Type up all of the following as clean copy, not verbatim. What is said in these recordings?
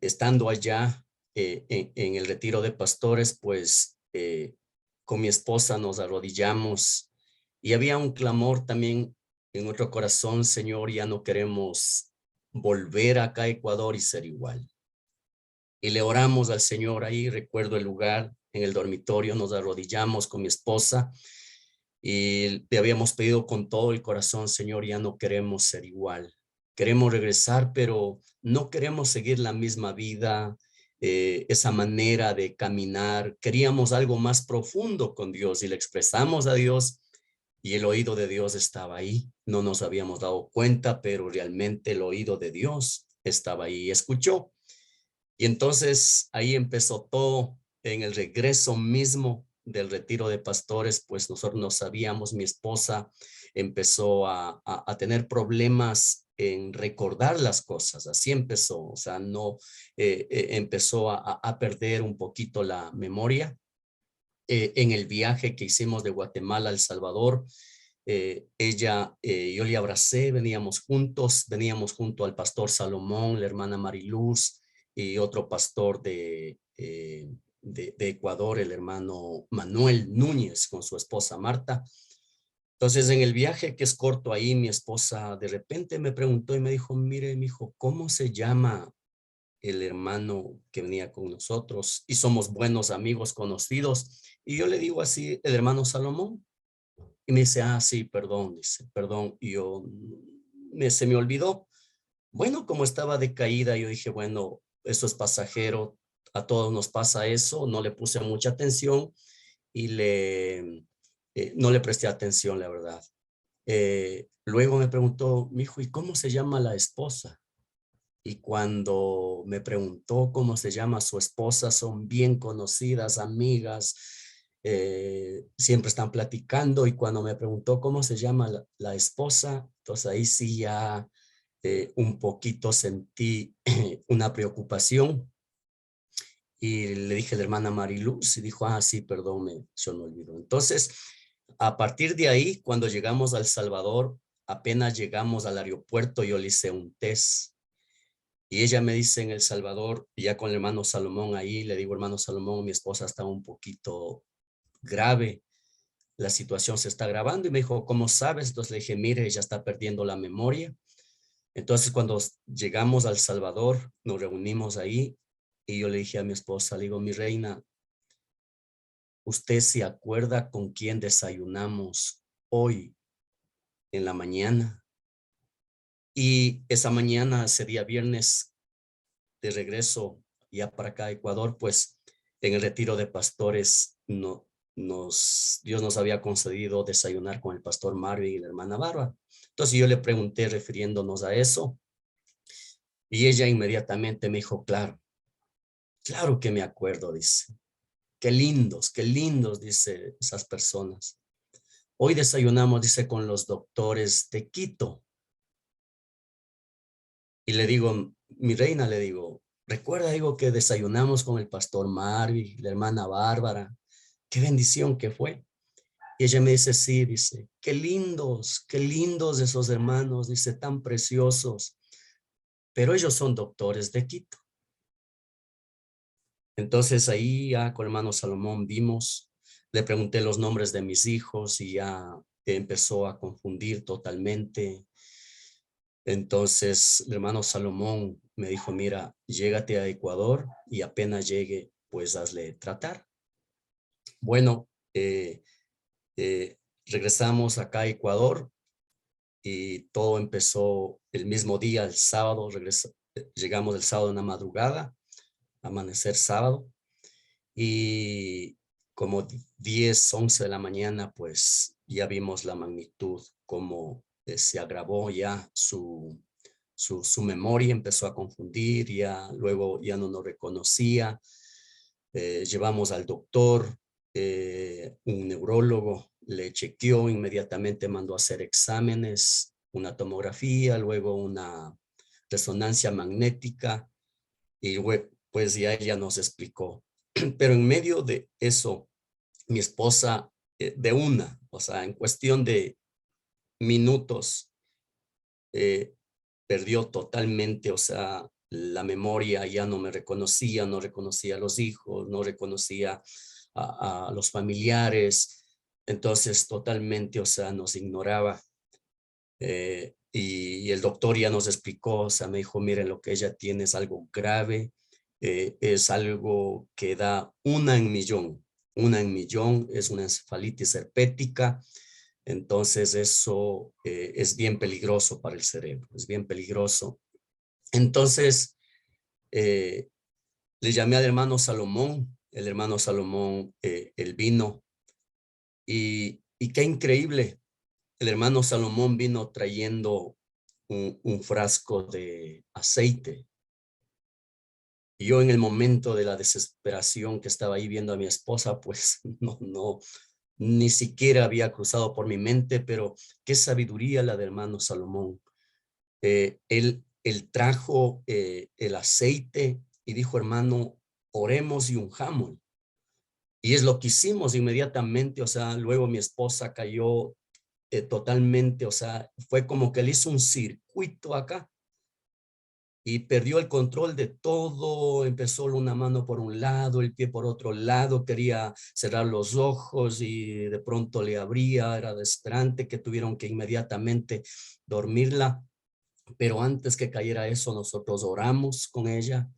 Estando allá en el retiro de pastores, pues con mi esposa nos arrodillamos y había un clamor también en nuestro corazón: Señor, ya no queremos volver acá a Ecuador y ser igual. Y le oramos al Señor ahí, recuerdo el lugar, en el dormitorio, nos arrodillamos con mi esposa y le habíamos pedido con todo el corazón: Señor, ya no queremos ser igual. Queremos regresar, pero no queremos seguir la misma vida, esa manera de caminar. Queríamos algo más profundo con Dios y le expresamos a Dios y el oído de Dios estaba ahí. No nos habíamos dado cuenta, pero realmente el oído de Dios estaba ahí y escuchó. Y entonces ahí empezó todo en el regreso mismo del retiro de pastores. Pues nosotros no sabíamos, mi esposa empezó a tener problemas en recordar las cosas. Así empezó, o sea, no empezó a perder un poquito la memoria. En el viaje que hicimos de Guatemala a El Salvador, yo le abracé, veníamos junto al pastor Salomón, la hermana Mariluz y otro pastor de Ecuador, el hermano Manuel Núñez, con su esposa Marta. Entonces, en el viaje, que es corto ahí, mi esposa de repente me preguntó y me dijo: mire, mijo, ¿cómo se llama el hermano que venía con nosotros? Y somos buenos amigos, conocidos. Y yo le digo así: el hermano Salomón. Y me dice: ah, sí, perdón, dice, perdón. Y yo, se me olvidó. Bueno, como estaba de caída, yo dije, bueno, eso es pasajero, a todos nos pasa eso. No le puse mucha atención y no le presté atención, la verdad. Luego me preguntó: mijo, ¿y cómo se llama la esposa? Y cuando me preguntó cómo se llama su esposa, son bien conocidas, amigas, siempre están platicando. Y cuando me preguntó cómo se llama la esposa, entonces ahí sí ya un poquito sentí una preocupación. Y le dije a la hermana Mariluz y dijo: ah, sí, perdón, yo me olvidó. Entonces, a partir de ahí, cuando llegamos a El Salvador, apenas llegamos al aeropuerto, yo le hice un test. Y ella me dice en El Salvador, ya con el hermano Salomón ahí, le digo: hermano Salomón, mi esposa está un poquito grave, la situación se está agravando. Y me dijo: ¿cómo sabes? Entonces le dije: mire, ella está perdiendo la memoria. Entonces cuando llegamos a El Salvador, nos reunimos ahí y yo le dije a mi esposa, le digo: mi reina, ¿usted se acuerda con quién desayunamos hoy en la mañana? Y esa mañana, ese día viernes, de regreso ya para acá a Ecuador, pues en el retiro de pastores Dios nos había concedido desayunar con el pastor Marvin y la hermana Bárbara. Entonces yo le pregunté refiriéndonos a eso y ella inmediatamente me dijo: claro, claro que me acuerdo, dice. Qué lindos, dice, esas personas. Hoy desayunamos, dice, con los doctores de Quito. Y le digo: mi reina, le digo, recuerda, digo, que desayunamos con el pastor Marvin, la hermana Bárbara. Qué bendición que fue. Y ella me dice: sí, dice, qué lindos esos hermanos, dice, tan preciosos. Pero ellos son doctores de Quito. Entonces ahí ya con el hermano Salomón vimos, le pregunté los nombres de mis hijos y ya empezó a confundir totalmente. Entonces el hermano Salomón me dijo: mira, llégate a Ecuador y apenas llegue, pues hazle tratar. Bueno, regresamos acá a Ecuador y todo empezó el mismo día, el sábado. Llegamos el sábado en la madrugada, amanecer sábado, y como 10, 11 de la mañana, pues ya vimos la magnitud, como se agravó ya su memoria, empezó a confundir, ya luego ya no nos reconocía. Llevamos al doctor, un neurólogo, le chequeó, inmediatamente mandó a hacer exámenes, una tomografía, luego una resonancia magnética, y pues ya ella nos explicó. Pero en medio de eso, mi esposa, o sea, en cuestión de minutos, eh, perdió totalmente, o sea, la memoria ya no me reconocía, no reconocía a los hijos, no reconocía a los familiares. Entonces totalmente, o sea, nos ignoraba. Y el doctor ya nos explicó, o sea, me dijo, miren, lo que ella tiene es algo grave, es algo que da 1 en 1.000.000, 1 en 1.000.000, es una encefalitis herpética. Entonces eso es bien peligroso para el cerebro, es bien peligroso. Entonces eh, le llamé al hermano Salomón, el hermano Salomón, él vino y qué increíble. El hermano Salomón vino trayendo un frasco de aceite. Y yo en el momento de la desesperación que estaba ahí viendo a mi esposa, pues ni siquiera había cruzado por mi mente, pero qué sabiduría la del hermano Salomón. Él trajo el aceite y dijo, hermano, oremos y unjamos. Y es lo que hicimos inmediatamente, o sea, luego mi esposa cayó totalmente, o sea, fue como que le hizo un circuito acá y perdió el control de todo, empezó una mano por un lado, el pie por otro lado, quería cerrar los ojos y de pronto le abría, era desesperante que tuvieron que inmediatamente dormirla, pero antes que cayera eso nosotros oramos con ella,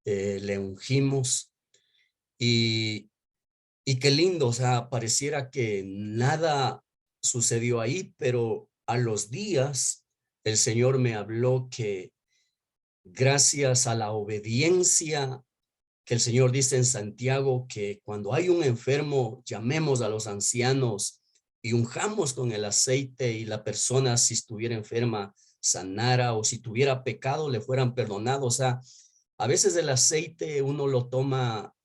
le ungimos y, y qué lindo, o sea, pareciera que nada sucedió ahí, pero a los días el Señor me habló que gracias a la obediencia que el Señor dice en Santiago, que cuando hay un enfermo, llamemos a los ancianos y unjamos con el aceite y la persona, si estuviera enferma, sanara, o si tuviera pecado, le fueran perdonados. O sea, a veces el aceite uno lo toma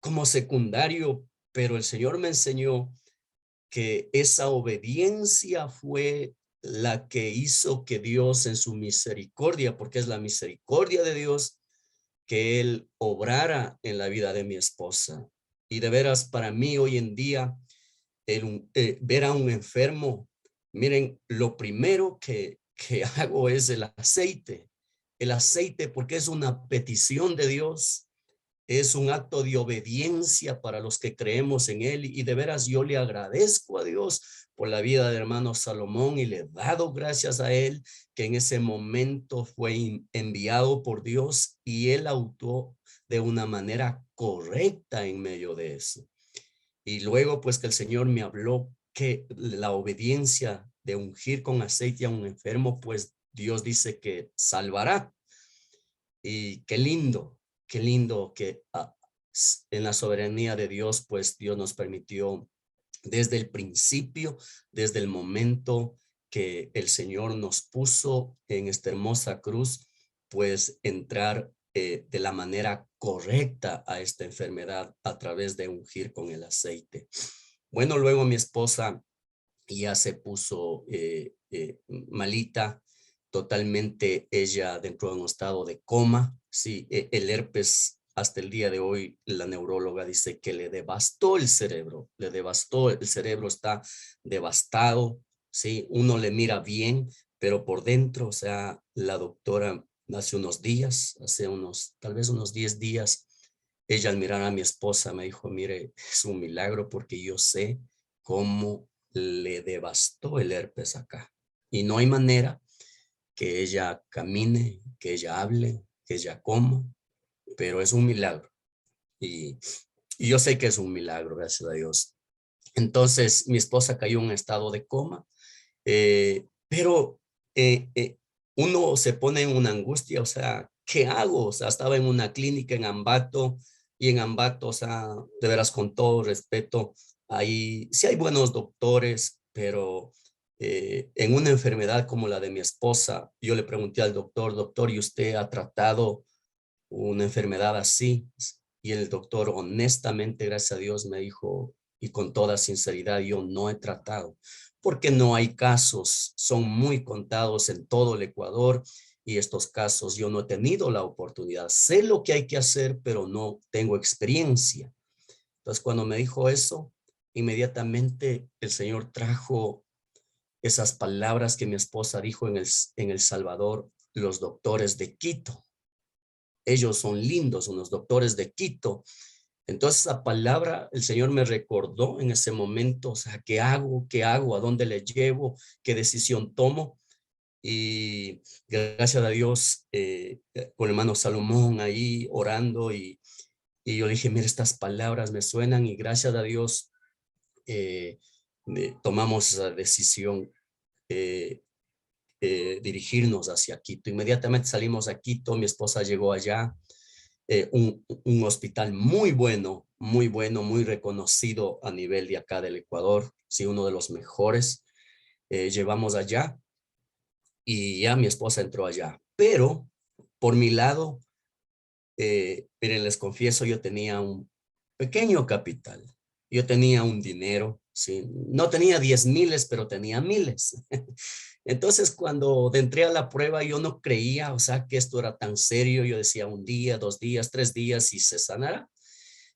como secundario, pero el Señor me enseñó que esa obediencia fue la que hizo que Dios en su misericordia, porque es la misericordia de Dios, que Él obrara en la vida de mi esposa. Y de veras, para mí hoy en día, ver a un enfermo, miren, lo primero que hago es el aceite porque es una petición de Dios, es un acto de obediencia para los que creemos en Él. Y de veras yo le agradezco a Dios por la vida del hermano Salomón y le he dado gracias a Él que en ese momento fue enviado por Dios y Él actuó de una manera correcta en medio de eso. Y luego pues que el Señor me habló que la obediencia de ungir con aceite a un enfermo, pues Dios dice que salvará. Y qué lindo que en la soberanía de Dios, pues Dios nos permitió desde el principio, desde el momento que el Señor nos puso en esta hermosa cruz, pues entrar de la manera correcta a esta enfermedad a través de ungir con el aceite. Bueno, luego mi esposa ya se puso malita, totalmente ella dentro de un estado de coma. Sí, el herpes hasta el día de hoy, la neuróloga dice que le devastó el cerebro, le devastó, el cerebro está devastado, sí, uno le mira bien, pero por dentro, o sea, la doctora hace unos días, tal vez unos 10 días, ella al mirar a mi esposa me dijo, mire, es un milagro porque yo sé cómo le devastó el herpes acá. Y no hay manera que ella camine, que ella hable, que ella coma, pero es un milagro. Y, y yo sé que es un milagro, gracias a Dios. Entonces, mi esposa cayó en un estado de coma, pero uno se pone en una angustia, o sea, ¿qué hago? O sea, estaba en una clínica en Ambato, y en Ambato, o sea, de veras con todo respeto, ahí sí hay buenos doctores, pero en una enfermedad como la de mi esposa, yo le pregunté al doctor, doctor, ¿y usted ha tratado una enfermedad así? Y el doctor honestamente, gracias a Dios, me dijo, y con toda sinceridad, yo no he tratado, porque no hay casos, son muy contados en todo el Ecuador, y estos casos yo no he tenido la oportunidad. Sé lo que hay que hacer, pero no tengo experiencia. Entonces, cuando me dijo eso, inmediatamente el Señor trajo esas palabras que mi esposa dijo en El Salvador, los doctores de Quito. Ellos son lindos, unos doctores de Quito. Entonces esa palabra el Señor me recordó en ese momento, o sea, ¿qué hago? ¿Qué hago? ¿A dónde le llevo? ¿Qué decisión tomo? Y gracias a Dios, con el hermano Salomón ahí orando y yo le dije, mira, estas palabras me suenan y gracias a Dios eh, tomamos esa decisión, eh, dirigirnos hacia Quito. Inmediatamente salimos a Quito, mi esposa llegó allá, un hospital muy bueno, muy reconocido a nivel de acá del Ecuador, sí, uno de los mejores. Llevamos allá y ya mi esposa entró allá. Pero por mi lado, miren, les confieso, yo tenía un pequeño capital. Yo tenía un dinero, sí. No tenía 10,000, pero tenía miles. Entonces, cuando entré a la prueba, yo no creía, o sea, que esto era tan serio. Yo decía 1 día, 2 días, 3 días y se sanará.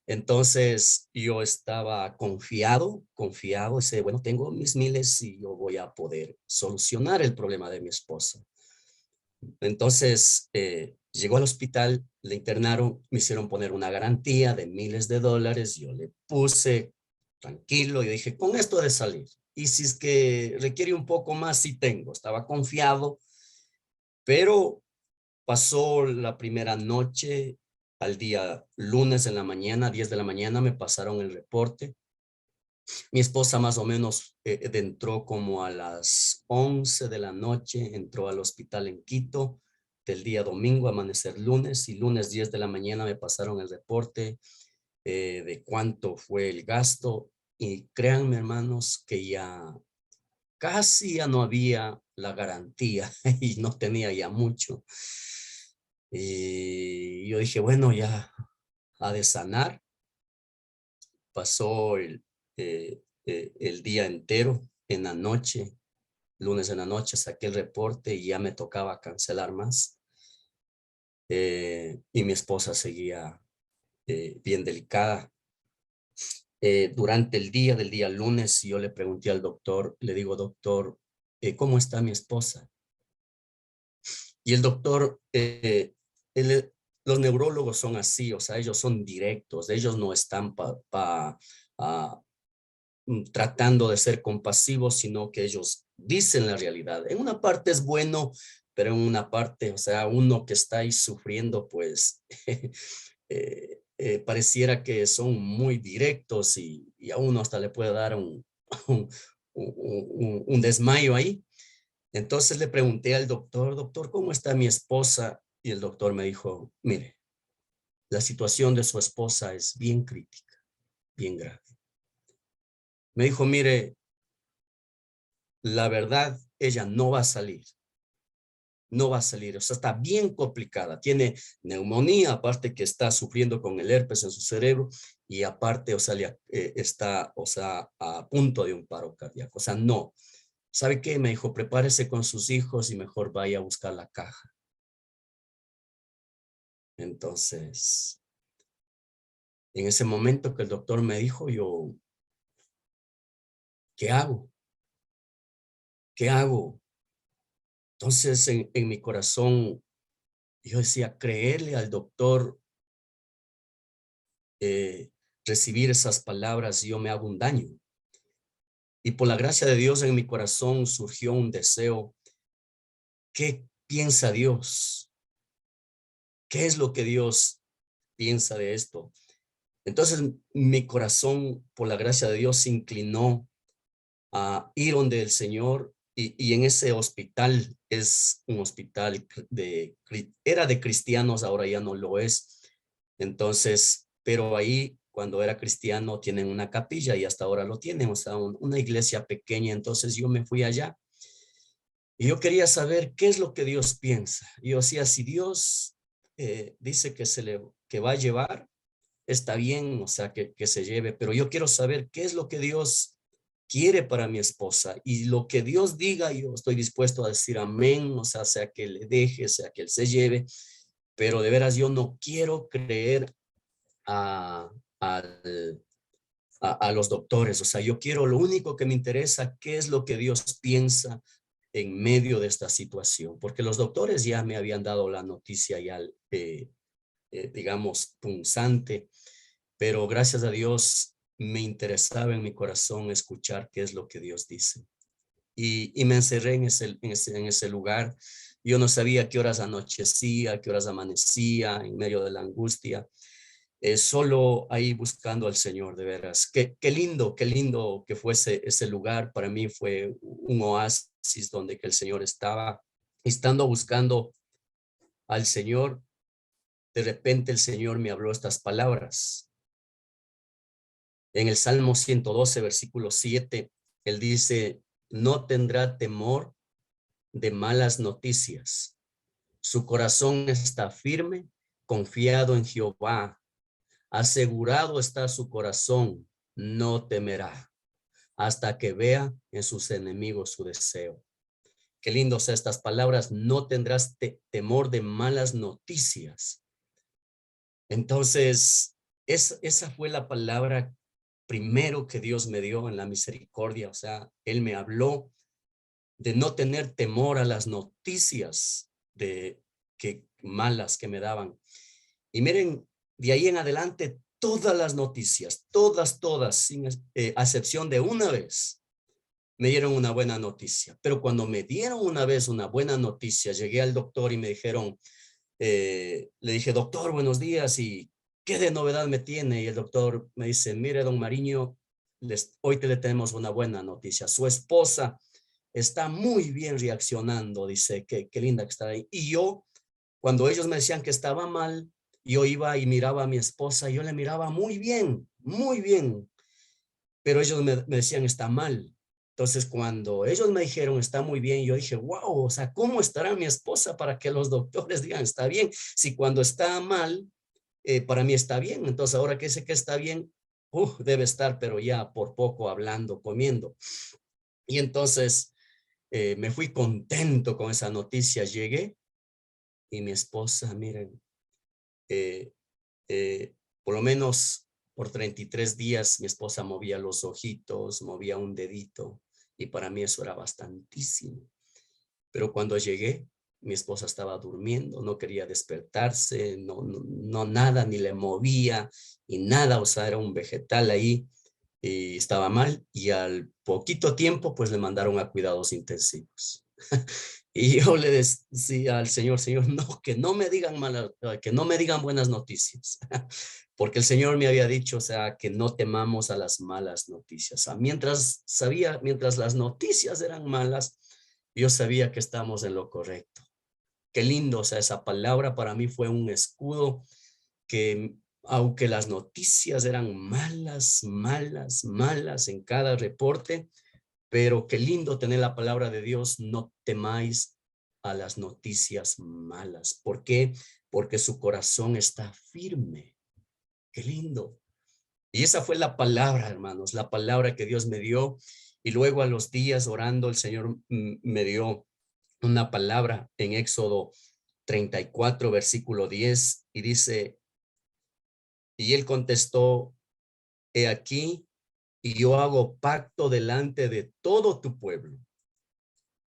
Entonces, yo estaba confiado, y bueno, tengo mis miles y yo voy a poder solucionar el problema de mi esposa. Entonces, llegó al hospital, le internaron, me hicieron poner una garantía de miles de dólares, yo le puse tranquilo y dije, con esto de salir. Y si es que requiere un poco más, sí tengo. Estaba confiado, pero pasó la primera noche, al día lunes en la mañana, 10 de la mañana, me pasaron el reporte. Mi esposa más o menos entró como a las 11 de la noche, entró al hospital en Quito del día domingo, amanecer lunes, y lunes 10 de la mañana me pasaron el reporte de cuánto fue el gasto. Y créanme, hermanos, que ya casi ya no había la garantía y no tenía ya mucho. Y yo dije, bueno, ya ha de sanar. Pasó el día entero, en la noche, lunes en la noche, saqué el reporte y ya me tocaba cancelar más. Y mi esposa seguía bien delicada. Durante el día del día lunes, yo le pregunté al doctor, le digo, doctor, ¿cómo está mi esposa? Y el doctor, los neurólogos son así, o sea, ellos son directos, ellos no están tratando de ser compasivos, sino que ellos dicen la realidad. En una parte es bueno, pero en una parte, o sea, uno que está ahí sufriendo, pues pareciera que son muy directos y a uno hasta le puede dar un, un desmayo ahí. Entonces le pregunté al doctor, doctor, ¿cómo está mi esposa? Y el doctor me dijo, mire, la situación de su esposa es bien crítica, bien grave. Me dijo, mire, la verdad, ella no va a salir, no va a salir, o sea, está bien complicada, tiene neumonía, aparte que está sufriendo con el herpes en su cerebro y aparte, o sea, está, o sea, a punto de un paro cardíaco, o sea, no. ¿Sabe qué? Me dijo, prepárese con sus hijos y mejor vaya a buscar la caja. Entonces, en ese momento que el doctor me dijo, yo, ¿qué hago? ¿Qué hago? Entonces, en mi corazón, yo decía, creerle al doctor, eh, recibir esas palabras, yo me hago un daño. Y por la gracia de Dios en mi corazón surgió un deseo. ¿Qué piensa Dios? ¿Qué es lo que Dios piensa de esto? Entonces mi corazón, por la gracia de Dios, se inclinó a ir donde el Señor y en ese hospital, es un hospital era de cristianos, ahora ya no lo es. Entonces, pero ahí cuando era cristiano tienen una capilla y hasta ahora lo tienen, o sea, una iglesia pequeña. Entonces yo me fui allá y yo quería saber qué es lo que Dios piensa. Y yo decía, si Dios dice que va a llevar, está bien, o sea, que se lleve, pero yo quiero saber qué es lo que Dios quiere para mi esposa y lo que Dios diga, yo estoy dispuesto a decir amén, o sea que le deje, sea que él se lleve, pero de veras yo no quiero creer a, al- a los doctores, o sea, yo quiero, lo único que me interesa, qué es lo que Dios piensa, en medio de esta situación, porque los doctores ya me habían dado la noticia ya, digamos, punzante, pero gracias a Dios me interesaba en mi corazón escuchar qué es lo que Dios dice. Y me encerré en ese lugar. Yo no sabía qué horas anochecía, qué horas amanecía, en medio de la angustia. Solo ahí buscando al Señor, de veras. Qué lindo que fuese ese lugar. Para mí fue un oasis donde que el Señor estaba. Estando buscando al Señor, de repente el Señor me habló estas palabras. En el Salmo 112, versículo 7, Él dice, no tendrá temor de malas noticias. Su corazón está firme, confiado en Jehová. Asegurado está su corazón, no temerá, hasta que vea en sus enemigos su deseo. Qué lindo sea estas palabras, no tendrás temor de malas noticias. Entonces, esa fue la palabra primero que Dios me dio en la misericordia. O sea, Él me habló de no tener temor a las noticias malas que me daban. Y miren, de ahí en adelante, todas las noticias, todas, sin excepción de una vez, me dieron una buena noticia. Pero cuando me dieron una vez una buena noticia, llegué al doctor y me dijeron, le dije, doctor, buenos días, ¿y qué de novedad me tiene? Y el doctor me dice, mire, don Mariño, hoy le tenemos una buena noticia. Su esposa está muy bien reaccionando, dice, qué linda que está ahí. Y yo, cuando ellos me decían que estaba mal, yo iba y miraba a mi esposa, y yo le miraba muy bien, pero ellos me decían está mal. Entonces, cuando ellos me dijeron está muy bien, yo dije, wow, o sea, ¿cómo estará mi esposa para que los doctores digan está bien? Si cuando está mal, para mí está bien. Entonces, ahora que sé que está bien, debe estar, pero ya por poco hablando, comiendo. Y entonces me fui contento con esa noticia. Llegué y mi esposa, miren, eh, eh, por lo menos por 33 días mi esposa movía los ojitos, movía un dedito y para mí eso era bastantísimo. Pero cuando llegué, mi esposa estaba durmiendo, no quería despertarse, no nada, ni le movía y nada, o sea, era un vegetal ahí y estaba mal y al poquito tiempo pues le mandaron a cuidados intensivos. Y yo le decía al Señor, Señor, no, que no me digan que no me digan buenas noticias, porque el Señor me había dicho, o sea, que no temamos a las malas noticias. O sea, mientras las noticias eran malas, yo sabía que estamos en lo correcto. Qué lindo, o sea, esa palabra para mí fue un escudo que, aunque las noticias eran malas en cada reporte, pero qué lindo tener la palabra de Dios, no temáis a las noticias malas. ¿Por qué? Porque su corazón está firme. Qué lindo. Y esa fue la palabra, hermanos, la palabra que Dios me dio. Y luego a los días orando, el Señor me dio una palabra en Éxodo 34, versículo 10, y dice, y él contestó, he aquí, y yo hago pacto delante de todo tu pueblo.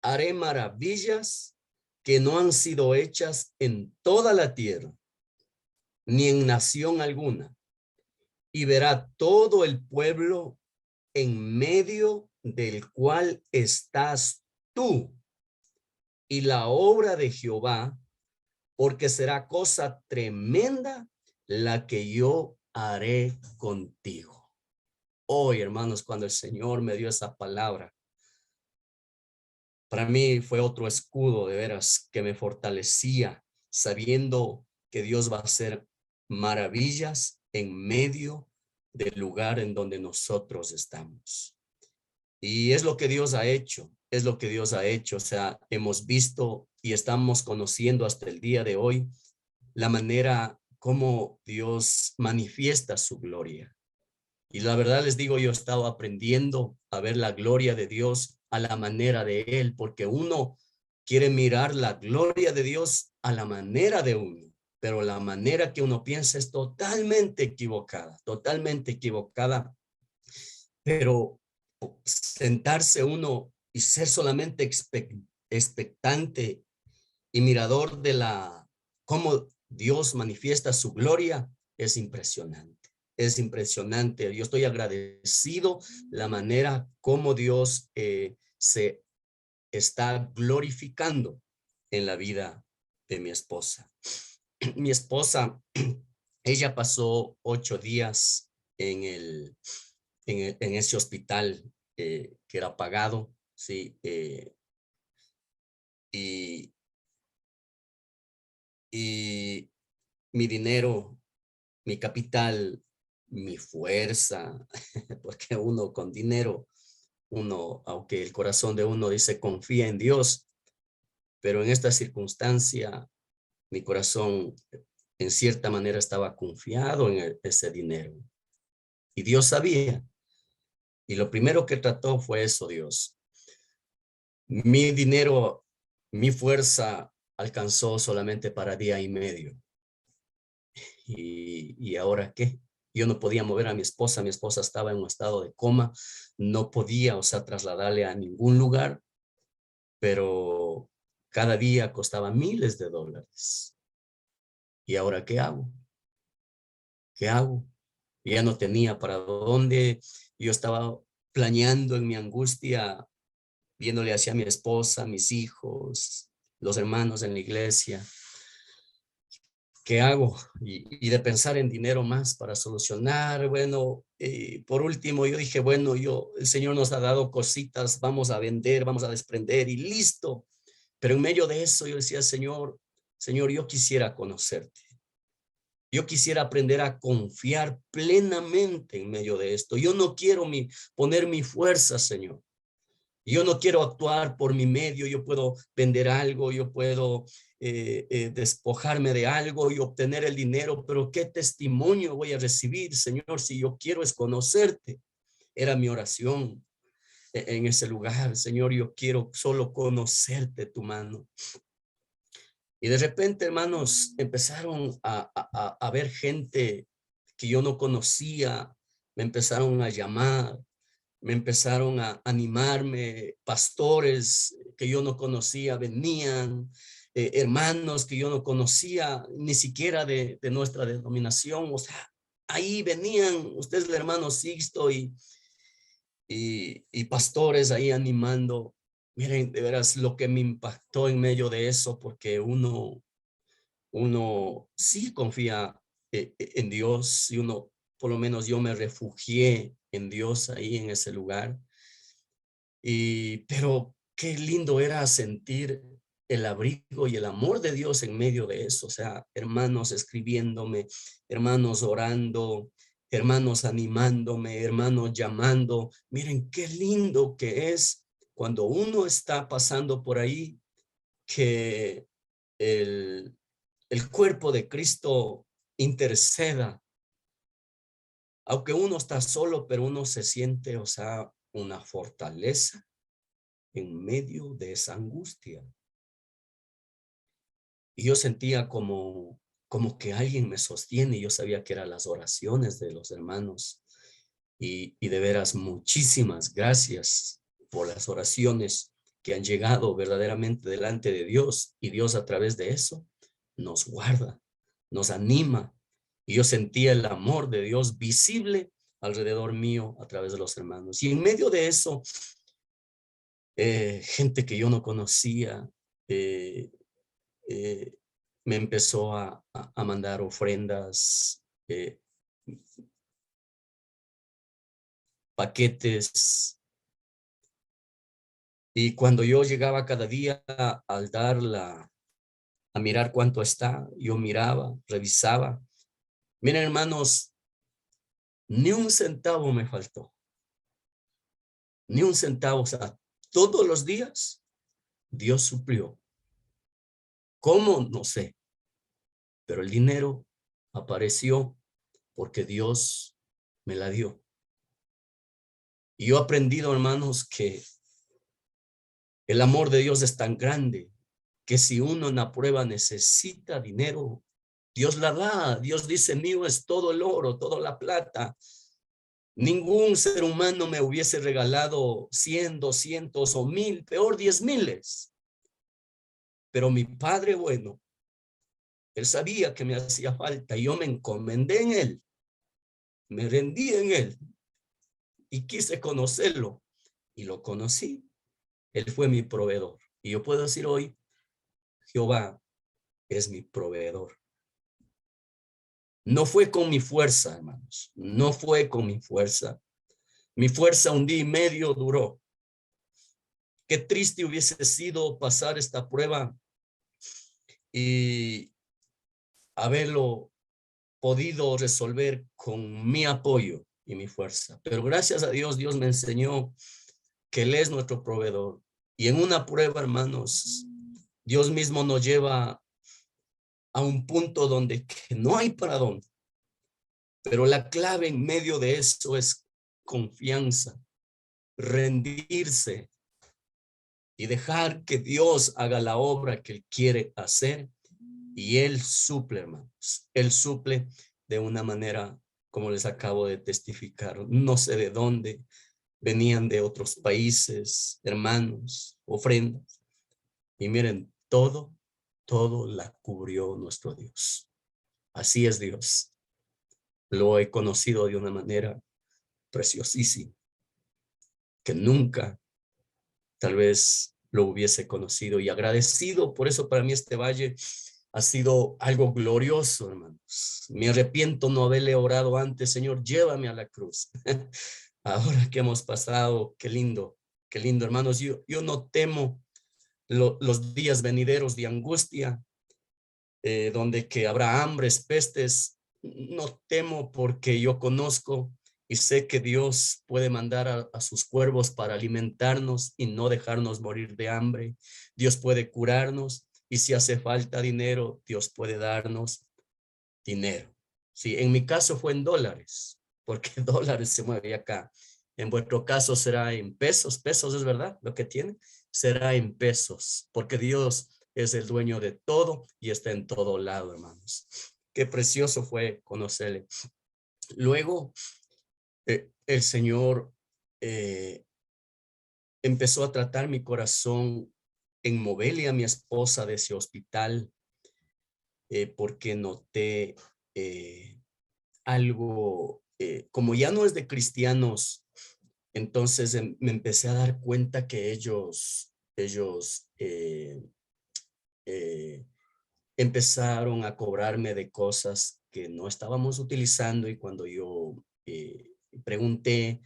Haré maravillas que no han sido hechas en toda la tierra, ni en nación alguna, y verá todo el pueblo en medio del cual estás tú, y la obra de Jehová, porque será cosa tremenda la que yo haré contigo. Hoy, hermanos, cuando el Señor me dio esa palabra, para mí fue otro escudo de veras que me fortalecía, sabiendo que Dios va a hacer maravillas en medio del lugar en donde nosotros estamos. Y es lo que Dios ha hecho, es lo que Dios ha hecho. O sea, hemos visto y estamos conociendo hasta el día de hoy la manera como Dios manifiesta su gloria. Y la verdad les digo, yo he estado aprendiendo a ver la gloria de Dios a la manera de Él, porque uno quiere mirar la gloria de Dios a la manera de uno, pero la manera que uno piensa es totalmente equivocada, totalmente equivocada. Pero sentarse uno y ser solamente expectante y mirador de cómo Dios manifiesta su gloria, es impresionante. Es impresionante. Yo estoy agradecido la manera como Dios se está glorificando en la vida de mi esposa. Mi esposa, ella pasó 8 días en ese hospital que era pagado, sí, y, y mi dinero, mi capital, mi fuerza, porque uno con dinero, uno, aunque el corazón de uno dice confía en Dios, pero en esta circunstancia, mi corazón en cierta manera estaba confiado en ese dinero. Y Dios sabía. Y lo primero que trató fue eso, Dios. Mi dinero, mi fuerza alcanzó solamente para día y medio. ¿Y ahora qué? Yo no podía mover a mi esposa estaba en un estado de coma, no podía, o sea, trasladarle a ningún lugar, pero cada día costaba miles de dólares. ¿Y ahora qué hago? ¿Qué hago? Ya no tenía para dónde, yo estaba planeando en mi angustia, viéndole hacia mi esposa, mis hijos, los hermanos en la iglesia. ¿Qué hago? Y de pensar en dinero más para solucionar. Bueno, por último yo dije, bueno, el Señor nos ha dado cositas, vamos a vender, vamos a desprender y listo. Pero en medio de eso yo decía, Señor, yo quisiera conocerte. Yo quisiera aprender a confiar plenamente en medio de esto. Yo no quiero poner mi fuerza, Señor. Yo no quiero actuar por mi medio. Yo puedo vender algo, yo puedo despojarme de algo y obtener el dinero, pero ¿qué testimonio voy a recibir, Señor, si yo quiero es conocerte? Era mi oración en ese lugar, Señor, yo quiero solo conocerte, tu mano. Y de repente, hermanos, empezaron a ver gente que yo no conocía, me empezaron a llamar, me empezaron a animarme, pastores que yo no conocía venían, hermanos que yo no conocía, ni siquiera de nuestra denominación, o sea, ahí venían, ustedes el hermano Sixto y pastores ahí animando. Miren, de veras lo que me impactó en medio de eso, porque uno sí confía en Dios y uno, por lo menos yo me refugié en Dios ahí en ese lugar. Pero qué lindo era sentir el abrigo y el amor de Dios en medio de eso. O sea, hermanos escribiéndome, hermanos orando, hermanos animándome, hermanos llamando. Miren qué lindo que es cuando uno está pasando por ahí, que el, el cuerpo de Cristo interceda. Aunque uno está solo, pero uno se siente, o sea, una fortaleza en medio de esa angustia. Y yo sentía como que alguien me sostiene, y yo sabía que eran las oraciones de los hermanos. Y de veras, muchísimas gracias por las oraciones que han llegado verdaderamente delante de Dios. Y Dios a través de eso nos guarda, nos anima. Y yo sentía el amor de Dios visible alrededor mío a través de los hermanos. Y en medio de eso, gente que yo no conocía, eh, eh, me empezó a mandar ofrendas, paquetes. Y cuando yo llegaba cada día al a mirar cuánto está, yo miraba, revisaba. Miren, hermanos, ni un centavo me faltó. Ni un centavo. O sea, todos los días Dios suplió. ¿Cómo? No sé. Pero el dinero apareció porque Dios me la dio. Y yo he aprendido, hermanos, que el amor de Dios es tan grande que si uno en la prueba necesita dinero, Dios la da. Dios dice, mío es todo el oro, toda la plata. Ningún ser humano me hubiese regalado 100, 200 o 1000, peor 10,000. Pero mi Padre bueno, Él sabía que me hacía falta y yo me encomendé en Él, me rendí en Él y quise conocerlo y lo conocí. Él fue mi proveedor. Y yo puedo decir hoy, Jehová es mi proveedor. No fue con mi fuerza, hermanos, no fue con mi fuerza. Mi fuerza un día y medio duró. Qué triste hubiese sido pasar esta prueba y haberlo podido resolver con mi apoyo y mi fuerza. Pero gracias a Dios, Dios me enseñó que Él es nuestro proveedor. Y en una prueba, hermanos, Dios mismo nos lleva a un punto donde que no hay para dónde. Pero la clave en medio de eso es confianza, rendirse y dejar que Dios haga la obra que Él quiere hacer. Y Él suple, hermanos. Él suple de una manera, como les acabo de testificar. No sé de dónde venían, de otros países, hermanos, ofrendas. Y miren, todo la cubrió nuestro Dios. Así es Dios. Lo he conocido de una manera preciosísima, que nunca tal vez lo hubiese conocido y agradecido. Por eso para mí este valle ha sido algo glorioso, hermanos. Me arrepiento no haberle orado antes, Señor, llévame a la cruz. Ahora que hemos pasado, qué lindo, hermanos. Yo no temo los días venideros de angustia, donde que habrá hambres, pestes. No temo porque yo conozco y sé que Dios puede mandar a sus cuervos para alimentarnos y no dejarnos morir de hambre. Dios puede curarnos y si hace falta dinero, Dios puede darnos dinero. Sí, en mi caso fue en dólares, porque dólares se mueve acá. En vuestro caso será en pesos. Pesos es verdad, lo que tiene será en pesos, porque Dios es el dueño de todo y está en todo lado, hermanos. Qué precioso fue conocerle. Luego, el Señor empezó a tratar mi corazón en moverle a mi esposa de ese hospital, porque noté algo, como ya no es de cristianos, entonces me empecé a dar cuenta que ellos empezaron a cobrarme de cosas que no estábamos utilizando y cuando yo pregunté,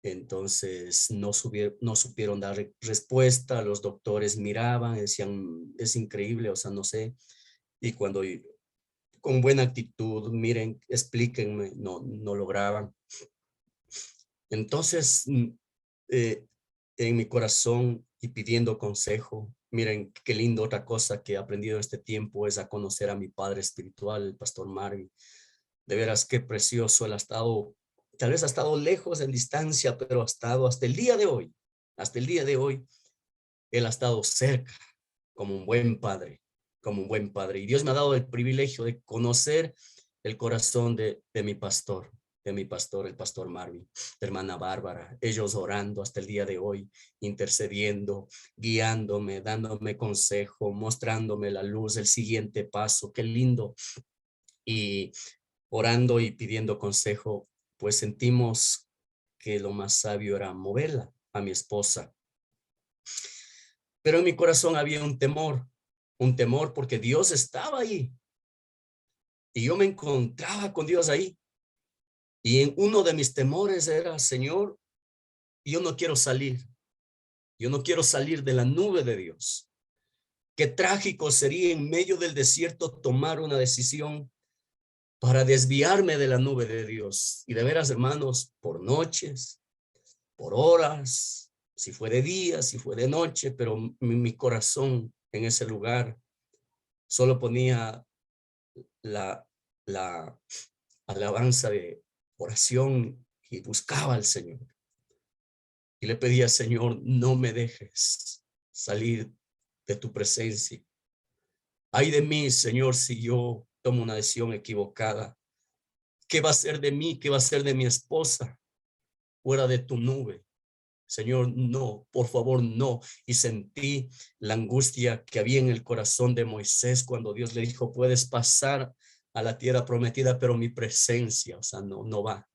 entonces no supieron dar respuesta. Los doctores miraban, decían, es increíble, o sea, no sé. Y cuando con buena actitud, miren, explíquenme, no lograban. Entonces, en mi corazón y pidiendo consejo, miren qué lindo, otra cosa que he aprendido en este tiempo es a conocer a mi padre espiritual, el pastor Marvin. De veras, qué precioso. Él ha estado, tal vez ha estado lejos en distancia, pero ha estado hasta el día de hoy. Hasta el día de hoy, él ha estado cerca como un buen padre, como un buen padre. Y Dios me ha dado el privilegio de conocer el corazón de mi pastor, el pastor Marvin, de hermana Bárbara, ellos orando hasta el día de hoy, intercediendo, guiándome, dándome consejo, mostrándome la luz, el siguiente paso. Qué lindo. Y orando y pidiendo consejo, pues sentimos que lo más sabio era moverla a mi esposa. Pero en mi corazón había un temor porque Dios estaba ahí y yo me encontraba con Dios ahí. Y en uno de mis temores era, Señor, yo no quiero salir de la nube de Dios. Qué trágico sería en medio del desierto tomar una decisión para desviarme de la nube de Dios. Y de veras, hermanos, por noches, por horas, si fue de día, si fue de noche, pero mi corazón en ese lugar solo ponía la alabanza de oración y buscaba al Señor. Y le pedía, Señor, no me dejes salir de tu presencia. Ay de mí, Señor, si yo tomo una decisión equivocada. ¿Qué va a ser de mí? ¿Qué va a ser de mi esposa fuera de tu nube? Señor, no, por favor, no. Y sentí la angustia que había en el corazón de Moisés cuando Dios le dijo, puedes pasar a la tierra prometida, pero mi presencia, o sea, no va.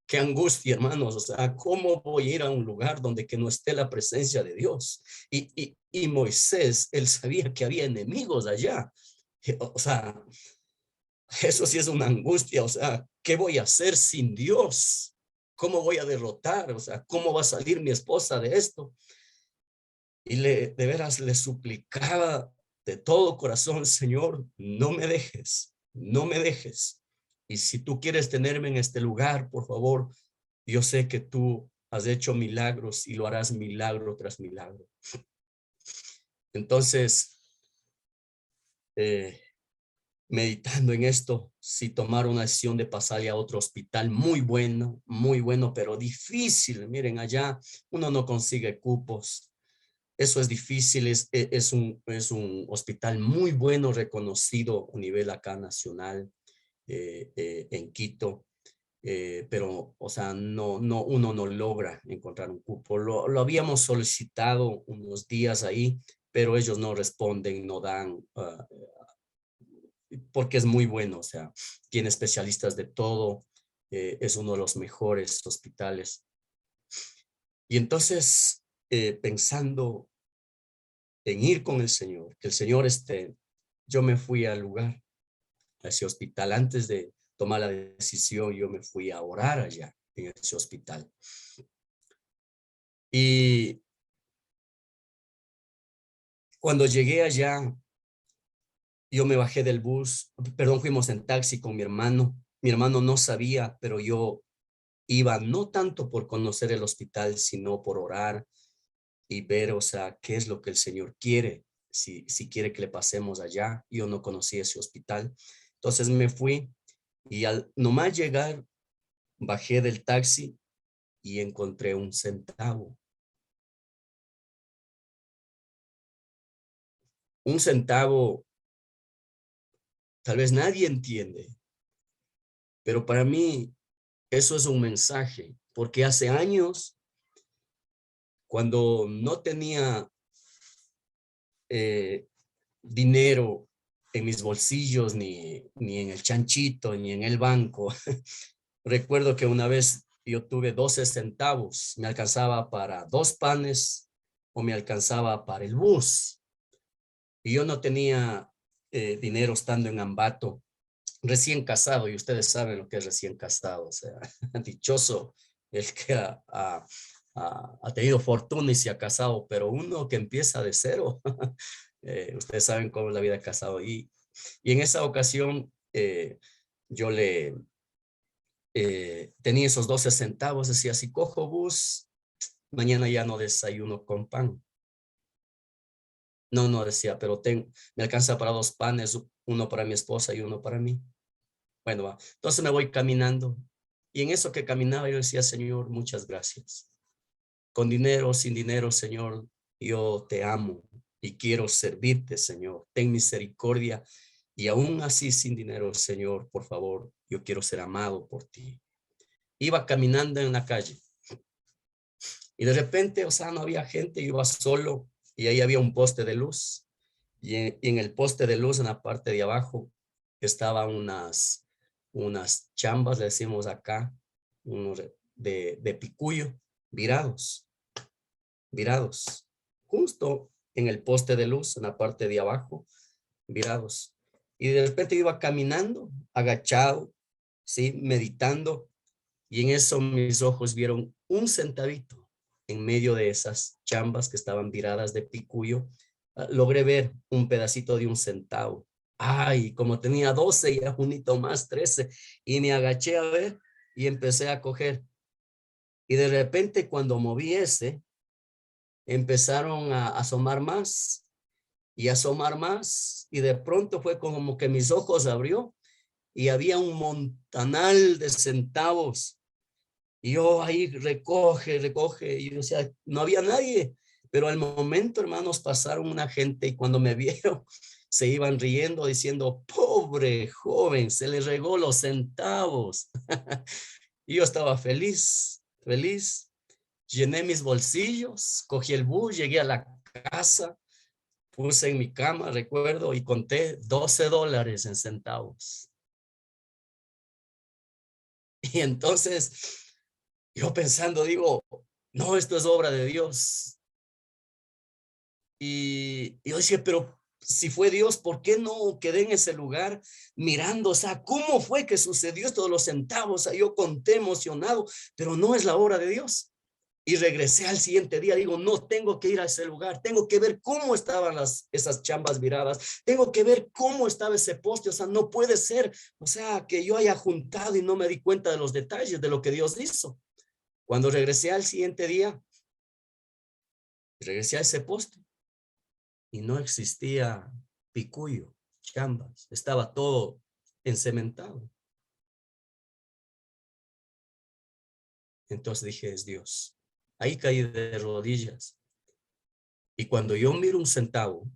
Qué angustia, hermanos. O sea, ¿cómo voy a ir a un lugar donde que no esté la presencia de Dios? Y Moisés, él sabía que había enemigos allá. O sea, eso sí es una angustia. O sea, ¿qué voy a hacer sin Dios? ¿Cómo voy a derrotar? O sea, ¿cómo va a salir mi esposa de esto? Y de veras le suplicaba de todo corazón, Señor, no me dejes, no me dejes. Y si tú quieres tenerme en este lugar, por favor, yo sé que tú has hecho milagros y lo harás milagro tras milagro. Entonces, eh, meditando en esto, si tomar una decisión de pasarle a otro hospital muy bueno, pero difícil. Miren, allá uno no consigue cupos. Eso es difícil, es un hospital muy bueno, reconocido a nivel acá nacional, en Quito. Pero, o sea, uno no logra encontrar un cupo. Lo habíamos solicitado unos días ahí, pero ellos no responden, no dan, porque es muy bueno, o sea, tiene especialistas de todo, es uno de los mejores hospitales. Y entonces, pensando en ir con el Señor, que el Señor esté, yo me fui al lugar, a ese hospital. Antes de tomar la decisión, yo me fui a orar allá en ese hospital. Y cuando llegué allá, yo me bajé del bus, perdón, fuimos en taxi con mi hermano. Mi hermano no sabía, pero yo iba no tanto por conocer el hospital, sino por orar y ver, o sea, qué es lo que el Señor quiere, si quiere que le pasemos allá. Yo no conocía ese hospital. Entonces me fui y al nomás llegar, bajé del taxi y encontré un centavo. Un centavo, tal vez nadie entiende, pero para mí eso es un mensaje, porque hace años, cuando no tenía eh, dinero en mis bolsillos, ni en el chanchito, ni en el banco, recuerdo que una vez yo tuve 12 centavos, me alcanzaba para 2 panes o me alcanzaba para el bus. Y yo no tenía dinero estando en Ambato, recién casado, y ustedes saben lo que es recién casado, o sea, dichoso el que ha tenido fortuna y se ha casado, pero uno que empieza de cero, ustedes saben cómo es la vida de casado. Y en esa ocasión yo tenía esos 12 centavos, decía, si cojo bus, mañana ya no desayuno con pan. No, decía, pero me alcanza para 2 panes, uno para mi esposa y uno para mí. Bueno, va. Entonces me voy caminando. Y en eso que caminaba yo decía, Señor, muchas gracias. Con dinero o sin dinero, Señor, yo te amo y quiero servirte, Señor. Ten misericordia. Y aún así sin dinero, Señor, por favor, yo quiero ser amado por ti. Iba caminando en la calle y de repente, o sea, no había gente, yo iba solo y ahí había un poste de luz. Y en el poste de luz, en la parte de abajo, estaban unas chambas, le decimos acá, unos de picuyo, virados, justo en el poste de luz, en la parte de abajo, virados. Y de repente iba caminando, agachado, ¿sí? Meditando, y en eso mis ojos vieron un centavito en medio de esas chambas que estaban viradas de picuyo. Logré ver un pedacito de un centavo. Ay, como tenía 12 y a junito más 13, y me agaché a ver y empecé a coger. Y de repente cuando moví ese, empezaron a asomar más y asomar más, y de pronto fue como que mis ojos abrió y había un montanal de centavos. Y yo ahí recoge, y yo decía, no había nadie, pero al momento, hermanos, pasaron una gente y cuando me vieron, se iban riendo diciendo, pobre joven, se le regó los centavos. Y yo estaba feliz, feliz. llené mis bolsillos, cogí el bus, llegué a la casa, puse en mi cama, recuerdo, y conté $12 en centavos. Y entonces yo pensando, digo, no, esto es obra de Dios. Y yo decía, pero si fue Dios, ¿por qué no quedé en ese lugar mirando? O sea, ¿cómo fue que sucedió esto de los centavos? O sea, yo conté emocionado, pero no es la obra de Dios. Y regresé al siguiente día, digo, no, tengo que ir a ese lugar, tengo que ver cómo estaban esas chambas viradas, tengo que ver cómo estaba ese poste, o sea, no puede ser, o sea, que yo haya juntado y no me di cuenta de los detalles de lo que Dios hizo. Cuando regresé al siguiente día, regresé a ese poste y no existía picuyo, chambas, estaba todo encementado. Entonces dije, es Dios. Ahí caí de rodillas. Y cuando yo miro un centavo,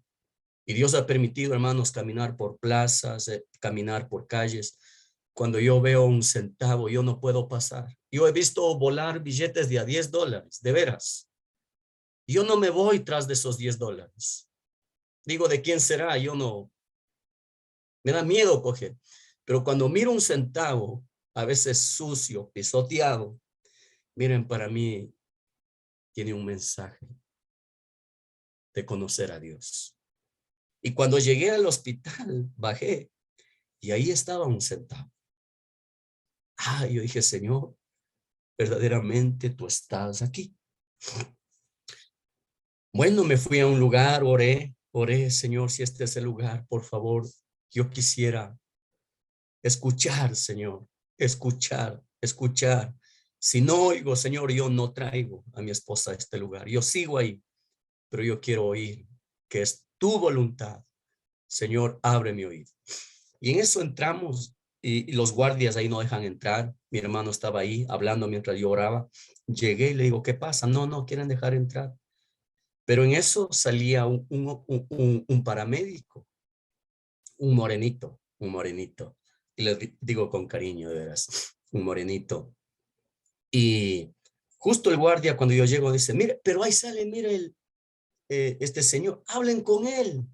y Dios ha permitido, hermanos, caminar por plazas, caminar por calles. Cuando yo veo un centavo, yo no puedo pasar. Yo he visto volar billetes de a $10, de veras. Yo no me voy tras de esos $10. Digo, ¿de quién será? Yo no, me da miedo coger. Pero cuando miro un centavo, a veces sucio, pisoteado, miren, para mí tiene un mensaje de conocer a Dios. Y cuando llegué al hospital, bajé y ahí estaba un centavo. Yo dije, Señor, verdaderamente tú estás aquí. Bueno, me fui a un lugar, oré, Señor, si este es el lugar, por favor, yo quisiera escuchar, Señor, escuchar. Si no oigo, Señor, yo no traigo a mi esposa a este lugar. Yo sigo ahí, pero yo quiero oír que es tu voluntad. Señor, abre mi oído. Y en eso entramos y los guardias ahí no dejan entrar. Mi hermano estaba ahí hablando mientras yo oraba. Llegué y le digo, ¿qué pasa? No quieren dejar entrar. Pero en eso salía un paramédico, un morenito. Y le digo con cariño, de veras, un morenito. Y justo el guardia, cuando yo llego, dice, mire, pero ahí sale, mire, este señor, hablen con él.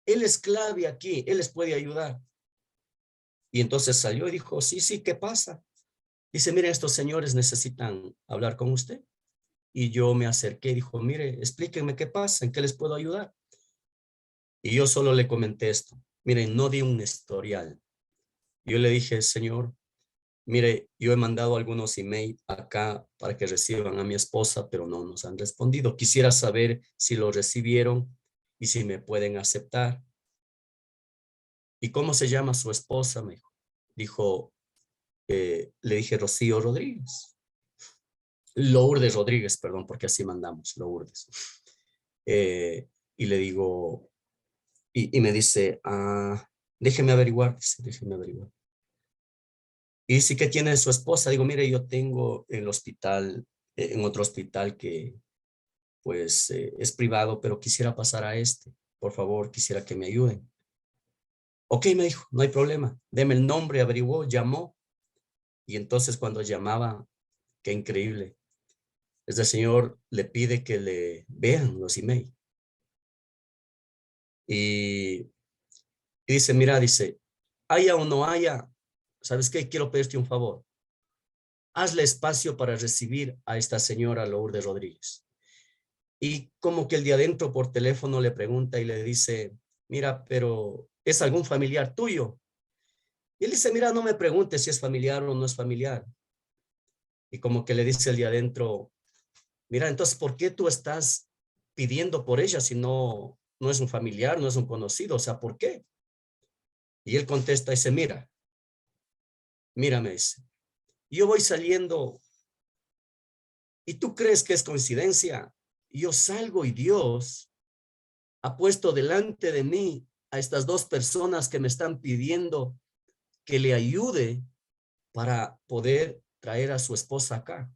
Él es clave aquí, él les puede ayudar. Y entonces salió y dijo, sí, ¿qué pasa? Dice, mire, estos señores necesitan hablar con usted. Y yo me acerqué y dijo, mire, explíquenme qué pasa, en qué les puedo ayudar. Y yo solo le comenté esto. Miren, no di un historial. Yo le dije, Señor, mire, yo he mandado algunos emails acá para que reciban a mi esposa, pero no nos han respondido. Quisiera saber si lo recibieron y si me pueden aceptar. ¿Y cómo se llama su esposa? Me dijo, le dije Rocío Rodríguez. Lourdes Rodríguez, perdón, porque así mandamos, Lourdes. Y le digo, y me dice, déjeme averiguar, déjeme averiguar. Y sí que tiene su esposa. Digo, mire, yo tengo en el hospital, en otro hospital que pues es privado, pero quisiera pasar a este. Por favor, quisiera que me ayuden. Ok, me dijo, no hay problema. Deme el nombre, averiguó, llamó. Y entonces cuando llamaba, qué increíble. Este señor le pide que le vean los emails. Y dice, mira, dice, haya o no haya, ¿sabes qué? Quiero pedirte un favor. Hazle espacio para recibir a esta señora Lourdes Rodríguez. Y como que el de adentro por teléfono le pregunta y le dice, mira, pero ¿es algún familiar tuyo? Y él dice, mira, no me preguntes si es familiar o no es familiar. Y como que le dice el de adentro, mira, entonces, ¿por qué tú estás pidiendo por ella si no es un familiar, no es un conocido? O sea, ¿por qué? Y él contesta y dice, mira, me dice, yo voy saliendo y tú crees que es coincidencia. Yo salgo y Dios ha puesto delante de mí a estas dos personas que me están pidiendo que le ayude para poder traer a su esposa acá.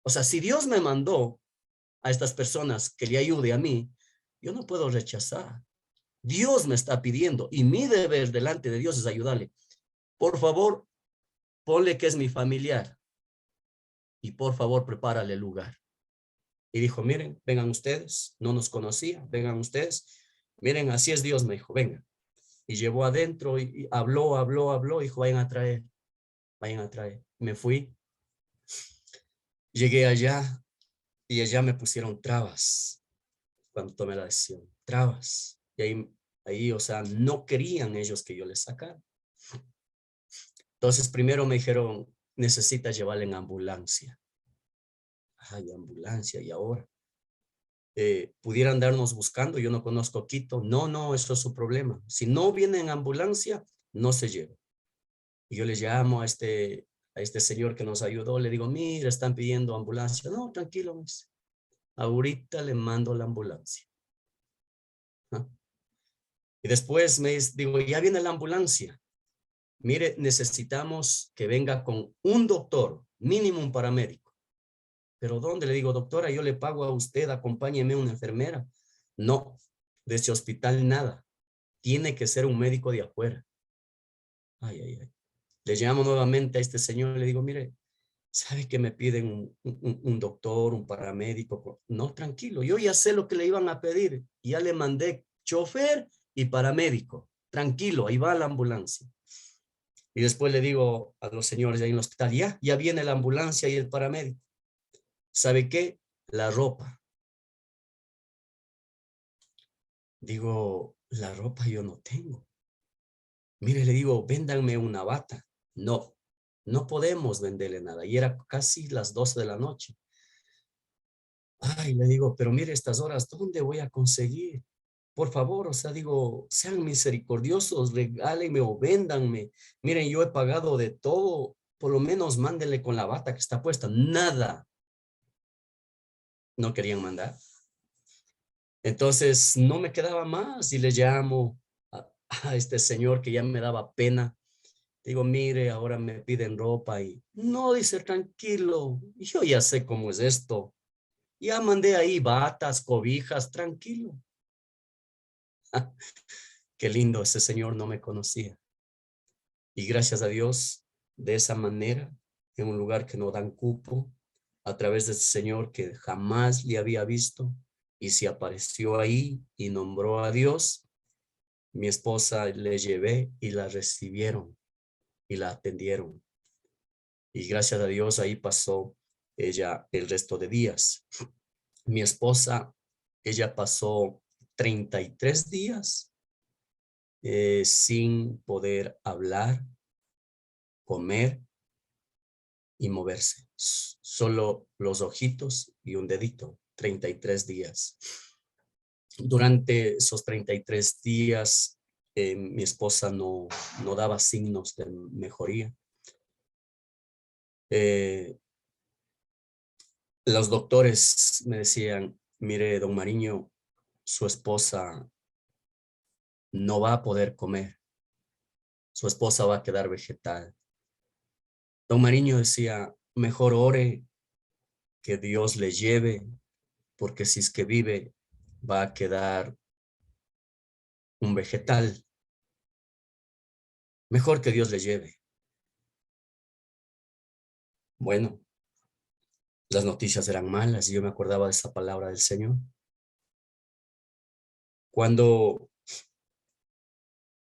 O sea, si Dios me mandó a estas personas que le ayude a mí, yo no puedo rechazar. Dios me está pidiendo y mi deber delante de Dios es ayudarle. Por favor, ponle que es mi familiar y por favor, prepárale el lugar. Y dijo, miren, vengan ustedes, no nos conocía, vengan ustedes. Miren, así es Dios, me dijo, vengan. Y llevó adentro y habló, dijo, vayan a traer, vayan a traer. Me fui, llegué allá y allá me pusieron trabas cuando tomé la decisión, trabas. Y ahí, o sea, no querían ellos que yo les sacara. Entonces primero me dijeron, necesitas llevarla en ambulancia. Ay, ambulancia, ¿y ahora? Pudieran darnos buscando, yo no conozco Quito. No, no, eso es su problema. Si no viene en ambulancia, no se lleva. Y yo le llamo a este señor que nos ayudó, le digo, mira, están pidiendo ambulancia. No, tranquilo, me dice. Ahorita le mando la ambulancia. ¿Ah? Y después digo, ya viene la ambulancia. Mire, necesitamos que venga con un doctor, mínimo un paramédico. ¿Pero dónde? Le digo, doctora, yo le pago a usted, acompáñeme una enfermera. No, de ese hospital nada. Tiene que ser un médico de afuera. Ay, ay, ay. Le llamo nuevamente a este señor, le digo, mire, ¿sabe que me piden un doctor, un paramédico? No, tranquilo, yo ya sé lo que le iban a pedir. Ya le mandé chofer y paramédico. Tranquilo, ahí va la ambulancia. Y después le digo a los señores ahí en el hospital, ya viene la ambulancia y el paramédico. ¿Sabe qué? La ropa. Digo, la ropa yo no tengo. Mire, le digo, véndanme una bata. No, no podemos venderle nada. Y era casi las 12 de la noche. Ay, le digo, pero mire estas horas, ¿dónde voy a conseguir? Por favor, o sea, digo, sean misericordiosos, regálenme o véndanme. Miren, yo he pagado de todo, por lo menos mándenle con la bata que está puesta. Nada, no querían mandar. Entonces, no me quedaba más y le llamo a este señor que ya me daba pena. Digo, mire, ahora me piden ropa y no, dice, tranquilo, yo ya sé cómo es esto. Ya mandé ahí batas, cobijas, tranquilo. Qué lindo, ese señor no me conocía. Y gracias a Dios, de esa manera, en un lugar que no dan cupo, a través de ese señor que jamás le había visto, y se apareció ahí y nombró a Dios, mi esposa le llevé y la recibieron y la atendieron. Y gracias a Dios ahí pasó ella el resto de días. Mi esposa, ella pasó 33 días sin poder hablar, comer y moverse. Solo los ojitos y un dedito, 33 días. Durante esos 33 días, mi esposa no daba signos de mejoría. Los doctores me decían, mire, don Mariño, su esposa no va a poder comer, su esposa va a quedar vegetal. Don Mariño decía, mejor ore que Dios le lleve, porque si es que vive, va a quedar un vegetal. Mejor que Dios le lleve. Bueno, las noticias eran malas y yo me acordaba de esa palabra del Señor. Cuando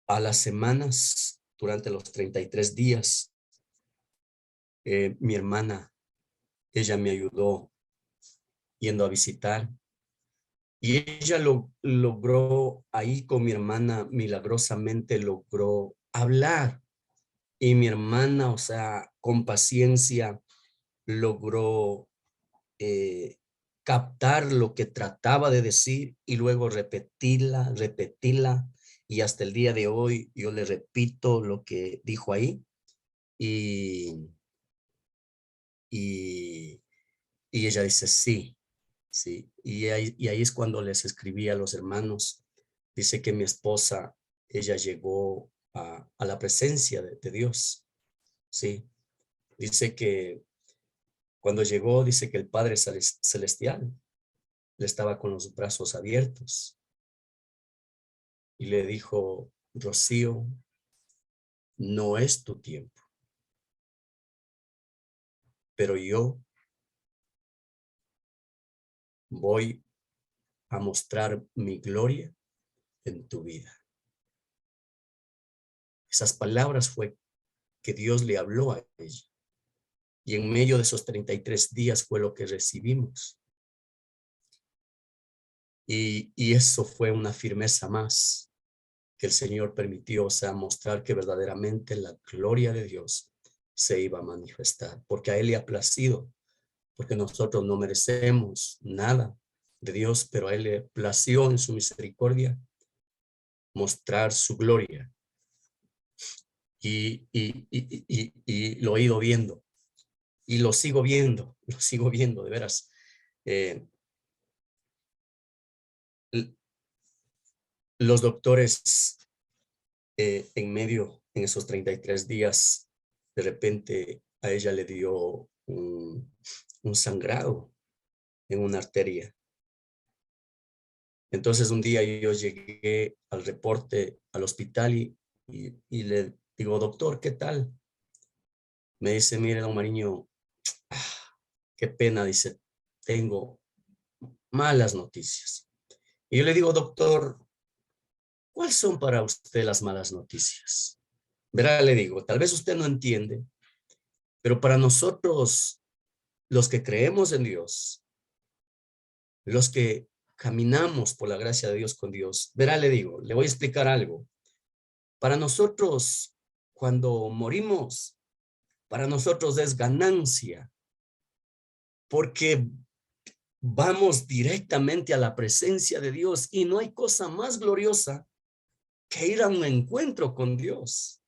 a las semanas, durante los 33 días, mi hermana, ella me ayudó yendo a visitar y ella logró ahí con mi hermana, milagrosamente logró hablar. Y mi hermana, o sea, con paciencia, logró eh, captar lo que trataba de decir y luego repetirla. Y hasta el día de hoy yo le repito lo que dijo ahí. Y, y, y ella dice, sí, sí. Y ahí es cuando les escribí a los hermanos. Dice que mi esposa, ella llegó a la presencia de Dios. Sí. Dice que cuando llegó, dice que el Padre Celestial le estaba con los brazos abiertos y le dijo, Rocío, no es tu tiempo, pero yo voy a mostrar mi gloria en tu vida. Esas palabras fue que Dios le habló a ella. Y en medio de esos 33 días fue lo que recibimos. Y eso fue una firmeza más que el Señor permitió, o sea, mostrar que verdaderamente la gloria de Dios se iba a manifestar, porque a Él le ha placido, porque nosotros no merecemos nada de Dios, pero a Él le plació en su misericordia mostrar su gloria. Y lo he ido viendo, y lo sigo viendo, de veras. Los doctores en esos 33 días, de repente a ella le dio un sangrado en una arteria. Entonces un día yo llegué al reporte al hospital y le digo, doctor, ¿qué tal? Me dice, mire, don Mariño, qué pena, dice, tengo malas noticias. Y yo le digo, doctor, ¿cuáles son para usted las malas noticias? Verá, le digo, tal vez usted no entiende, pero para nosotros, los que creemos en Dios, los que caminamos por la gracia de Dios con Dios, verá, le digo, le voy a explicar algo. Para nosotros, cuando morimos, para nosotros es ganancia, porque vamos directamente a la presencia de Dios y no hay cosa más gloriosa que ir a un encuentro con Dios.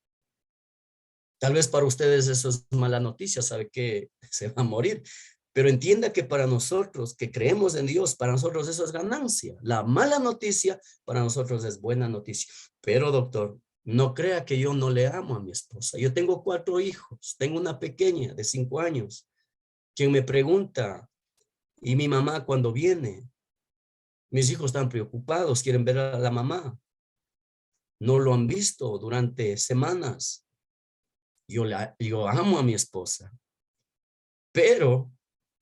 Tal vez para ustedes eso es mala noticia, sabe que se va a morir, pero entienda que para nosotros que creemos en Dios, para nosotros eso es ganancia. La mala noticia para nosotros es buena noticia. Pero doctor, no crea que yo no le amo a mi esposa. Yo tengo 4 hijos, tengo una pequeña de 5 años, quien me pregunta, y mi mamá cuando viene, mis hijos están preocupados, quieren ver a la mamá. No lo han visto durante semanas. Yo amo a mi esposa, pero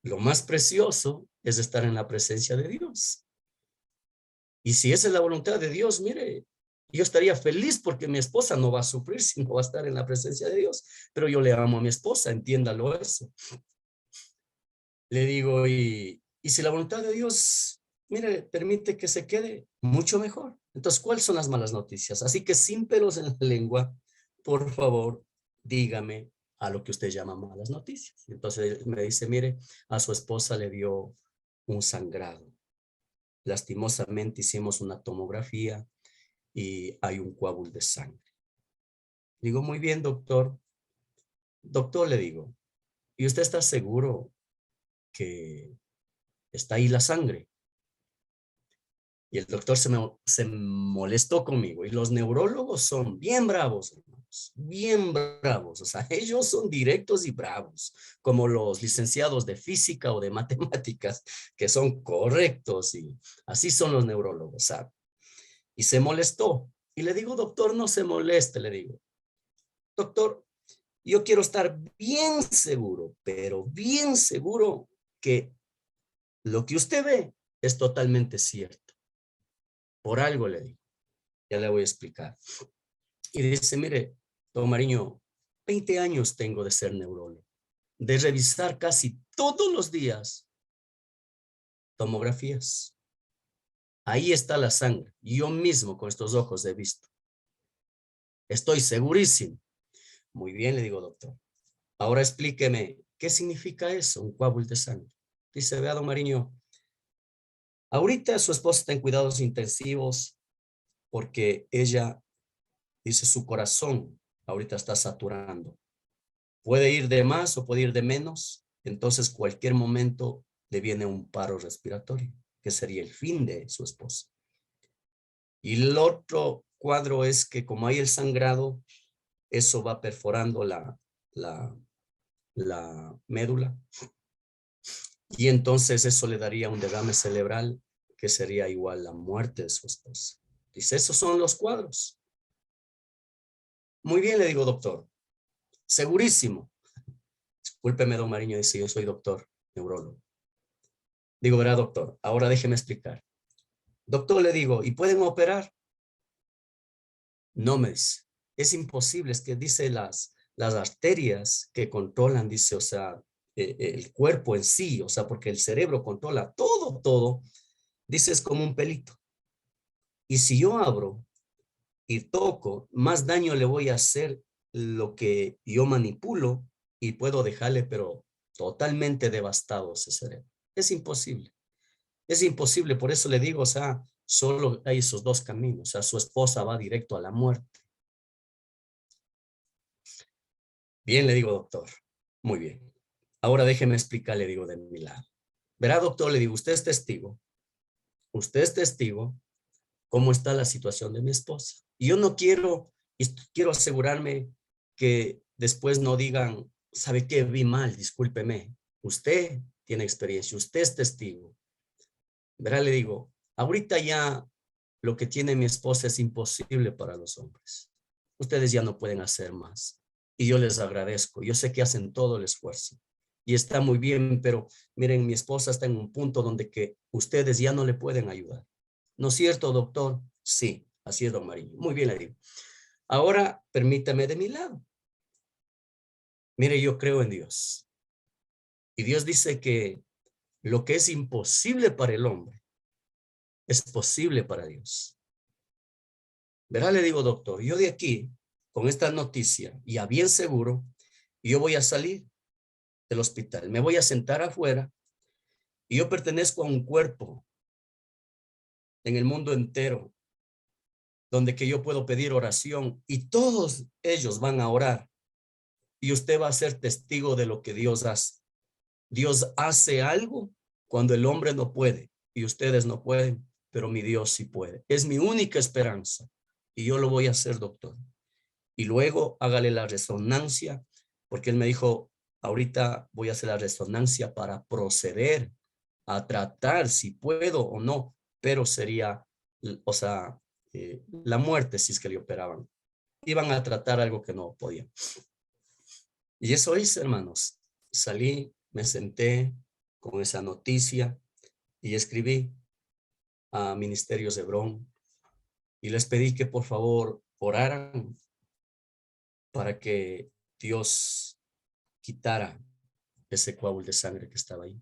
lo más precioso es estar en la presencia de Dios. Y si esa es la voluntad de Dios, mire, yo estaría feliz porque mi esposa no va a sufrir si no va a estar en la presencia de Dios, pero yo le amo a mi esposa, entiéndalo eso. Le digo, y si la voluntad de Dios, mire, permite que se quede, mucho mejor. Entonces, ¿cuáles son las malas noticias? Así que sin pelos en la lengua, por favor, dígame a lo que usted llama malas noticias. Entonces me dice, mire, a su esposa le dio un sangrado. Lastimosamente hicimos una tomografía y hay un coágulo de sangre. Digo, muy bien, doctor. Doctor, le digo, ¿y usted está seguro que está ahí la sangre? Y el doctor se molestó conmigo. Y los neurólogos son bien bravos, hermanos, bien bravos. O sea, ellos son directos y bravos, como los licenciados de física o de matemáticas, que son correctos. Y así son los neurólogos, ¿sabe? Y se molestó. Y le digo, doctor, no se moleste, le digo. Doctor, yo quiero estar bien seguro, pero bien seguro que lo que usted ve es totalmente cierto. Por algo le digo. Ya le voy a explicar. Y dice, mire, don Mariño, 20 años tengo de ser neurólogo, de revisar casi todos los días tomografías. Ahí está la sangre. Yo mismo con estos ojos he visto. Estoy segurísimo. Muy bien, le digo, doctor. Ahora explíqueme, ¿qué significa eso, un coágulo de sangre? Dice, vea, don Mariño, ahorita su esposa está en cuidados intensivos porque ella, dice, su corazón ahorita está saturando. Puede ir de más o puede ir de menos, entonces cualquier momento le viene un paro respiratorio, que sería el fin de su esposa. Y el otro cuadro es que como hay el sangrado, eso va perforando la médula y entonces eso le daría un derrame cerebral que sería igual a la muerte de su esposa. Dice, esos son los cuadros. Muy bien, le digo, doctor, segurísimo. Discúlpeme, don Mariño, dice, yo soy doctor, neurólogo. Digo, verá, doctor, ahora déjeme explicar. Doctor, le digo, ¿y pueden operar? No me dice. Es imposible, es que dice las arterias que controlan, dice, o sea, el cuerpo en sí, o sea, porque el cerebro controla todo, todo, dice, es como un pelito. Y si yo abro y toco, más daño le voy a hacer lo que yo manipulo y puedo dejarle, pero totalmente devastado ese cerebro. Es imposible. Es imposible, por eso le digo, o sea, solo hay esos dos caminos, o sea, su esposa va directo a la muerte. Bien, le digo, doctor, muy bien. Ahora déjeme explicar, le digo, de mi lado. Verá, doctor, le digo, usted es testigo cómo está la situación de mi esposa. Y yo no quiero, y quiero asegurarme que después no digan, ¿sabe qué? Vi mal, discúlpeme. Usted tiene experiencia, usted es testigo. Verá, le digo, ahorita ya lo que tiene mi esposa es imposible para los hombres. Ustedes ya no pueden hacer más. Y yo les agradezco. Yo sé que hacen todo el esfuerzo. Y está muy bien, pero miren, mi esposa está en un punto donde que ustedes ya no le pueden ayudar. ¿No es cierto, doctor? Sí, así es, don Mariño. Muy bien, le digo. Ahora, permítame de mi lado. Mire, yo creo en Dios. Y Dios dice que lo que es imposible para el hombre es posible para Dios. Verá, le digo, doctor, yo de aquí, con esta noticia, ya bien seguro, yo voy a salir del hospital, me voy a sentar afuera y yo pertenezco a un cuerpo en el mundo entero donde que yo puedo pedir oración y todos ellos van a orar y usted va a ser testigo de lo que Dios hace. Dios hace algo cuando el hombre no puede y ustedes no pueden, pero mi Dios sí puede. Es mi única esperanza y yo lo voy a hacer, doctor. Y luego hágale la resonancia, porque él me dijo, ahorita voy a hacer la resonancia para proceder a tratar si puedo o no, pero sería, o sea, la muerte si es que le operaban. Iban a tratar algo que no podían. Y eso hice, hermanos. Salí, me senté con esa noticia y escribí a Ministerios de Hebrón y les pedí que por favor oraran para que Dios quitara ese coágulo de sangre que estaba ahí.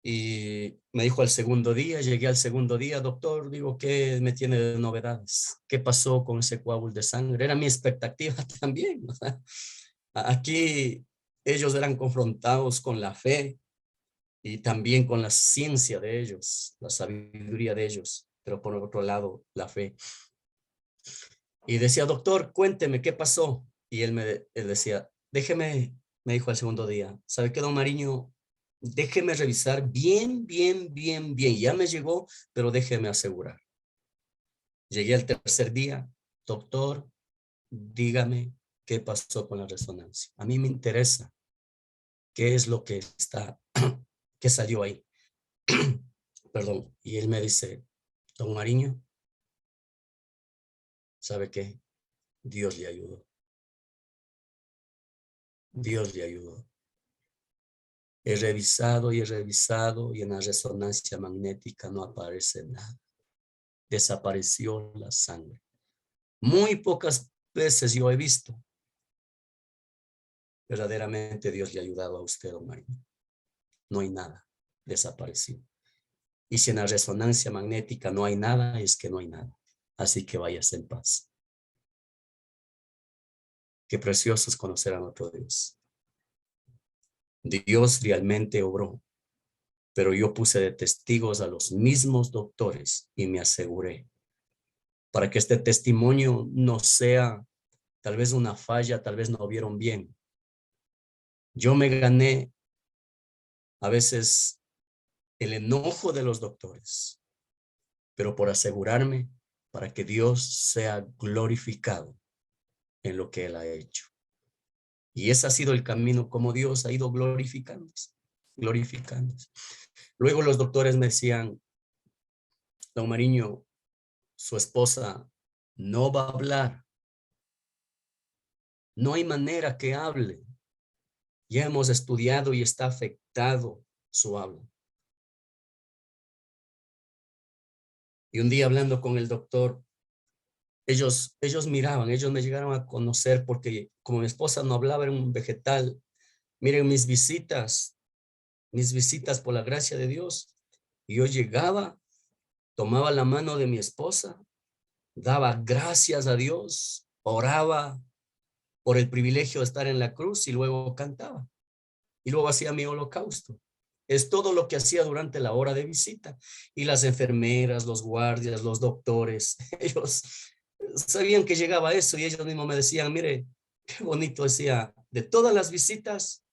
Y me dijo al segundo día, llegué al segundo día, doctor, digo, ¿qué me tiene de novedades? ¿Qué pasó con ese coágulo de sangre? Era mi expectativa también. O sea, aquí ellos eran confrontados con la fe y también con la ciencia de ellos, la sabiduría de ellos, pero por otro lado, la fe. Y decía, doctor, cuénteme, ¿qué pasó? Y él decía, déjeme, me dijo al segundo día, ¿sabe qué, don Mariño? Déjeme revisar bien, bien, bien, bien. Ya me llegó, pero déjeme asegurar. Llegué al tercer día, doctor, dígame qué pasó con la resonancia. A mí me interesa qué es lo que está, qué salió ahí. Perdón. Y él me dice, don Mariño, ¿sabe qué? Dios le ayudó. Dios le ayudó. He revisado y en la resonancia magnética no aparece nada. Desapareció la sangre. Muy pocas veces yo he visto. Verdaderamente Dios le ha ayudado a usted, don Mario. No hay nada. Desapareció. Y si en la resonancia magnética no hay nada, es que no hay nada. Así que váyase en paz. Qué precioso es conocer a nuestro Dios. Dios realmente obró. Pero yo puse de testigos a los mismos doctores y me aseguré para que este testimonio no sea tal vez una falla, tal vez no vieron bien. Yo me gané a veces el enojo de los doctores, pero por asegurarme para que Dios sea glorificado en lo que Él ha hecho. Y ese ha sido el camino como Dios ha ido glorificándose, glorificándose. Luego los doctores me decían, don Mariño, su esposa no va a hablar. No hay manera que hable. Ya hemos estudiado y está afectado su habla. Y un día hablando con el doctor, ellos miraban, ellos me llegaron a conocer porque como mi esposa no hablaba, era un vegetal. Miren mis visitas por la gracia de Dios. Y yo llegaba, tomaba la mano de mi esposa, daba gracias a Dios, oraba por el privilegio de estar en la cruz y luego cantaba. Y luego hacía mi holocausto. Es todo lo que hacía durante la hora de visita. Y las enfermeras, los guardias, los doctores, ellos sabían que llegaba eso y ellos mismos me decían, mire, qué bonito decía, de todas las visitas,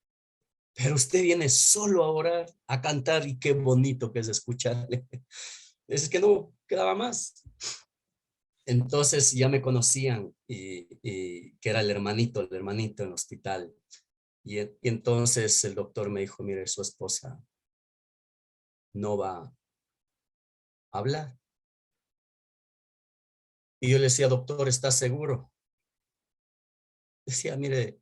pero usted viene solo a orar, a cantar y qué bonito que es escucharle. Es que no quedaba más. Entonces ya me conocían y que era el hermanito en el hospital. Y entonces el doctor me dijo, mire, su esposa no va a hablar. Y yo le decía, doctor, ¿está seguro? Decía, mire,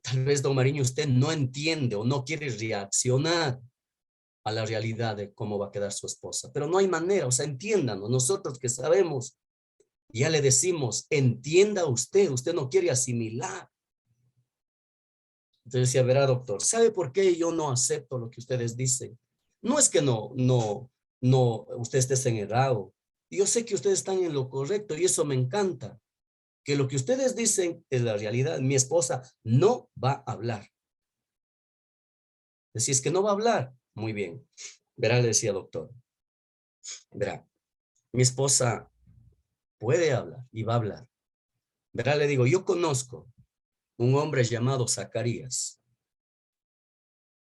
tal vez, don Mariño, usted no entiende o no quiere reaccionar a la realidad de cómo va a quedar su esposa. Pero no hay manera, o sea, entiéndanos, nosotros que sabemos, ya le decimos, entienda usted, usted no quiere asimilar. Entonces decía, verá, doctor, ¿sabe por qué yo no acepto lo que ustedes dicen? No es que no, usted esté en errado. Yo sé que ustedes están en lo correcto y eso me encanta. Que lo que ustedes dicen es la realidad. Mi esposa no va a hablar. Si es que no va a hablar, muy bien. Verá, le decía doctor, verá, mi esposa puede hablar y va a hablar. Verá, le digo, yo conozco un hombre llamado Zacarías.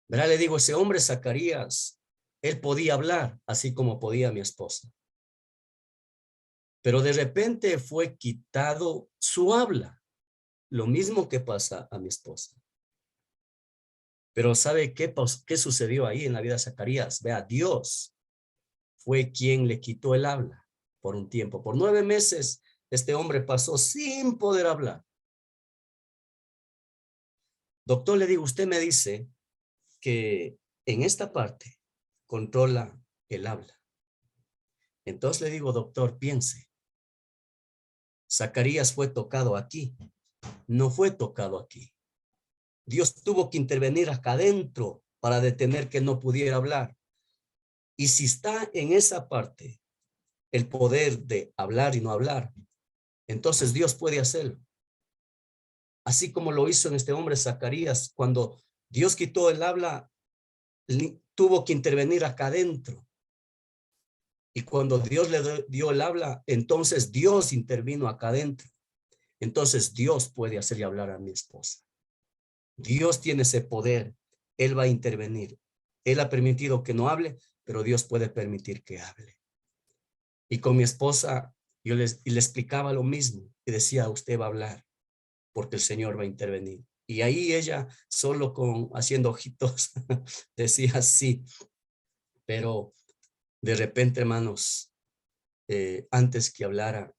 Verá, le digo, ese hombre Zacarías, él podía hablar así como podía mi esposa. Pero de repente fue quitado su habla. Lo mismo que pasa a mi esposa. Pero ¿sabe qué sucedió ahí en la vida de Zacarías? Vea, Dios fue quien le quitó el habla por un tiempo. Por 9 meses, este hombre pasó sin poder hablar. Doctor, le digo, usted me dice que en esta parte controla el habla. Entonces le digo, doctor, piense. Zacarías fue tocado aquí, no fue tocado aquí. Dios tuvo que intervenir acá adentro para detener que no pudiera hablar. Y si está en esa parte el poder de hablar y no hablar, entonces Dios puede hacerlo. Así como lo hizo en este hombre Zacarías, cuando Dios quitó el habla, tuvo que intervenir acá adentro. Y cuando Dios le dio el habla, entonces Dios intervino acá adentro. Entonces Dios puede hacerle hablar a mi esposa. Dios tiene ese poder. Él va a intervenir. Él ha permitido que no hable, pero Dios puede permitir que hable. Y con mi esposa, y le explicaba lo mismo. Y decía, usted va a hablar, porque el Señor va a intervenir. Y ahí ella, solo haciendo ojitos, decía sí. Pero de repente, hermanos, antes que hablara,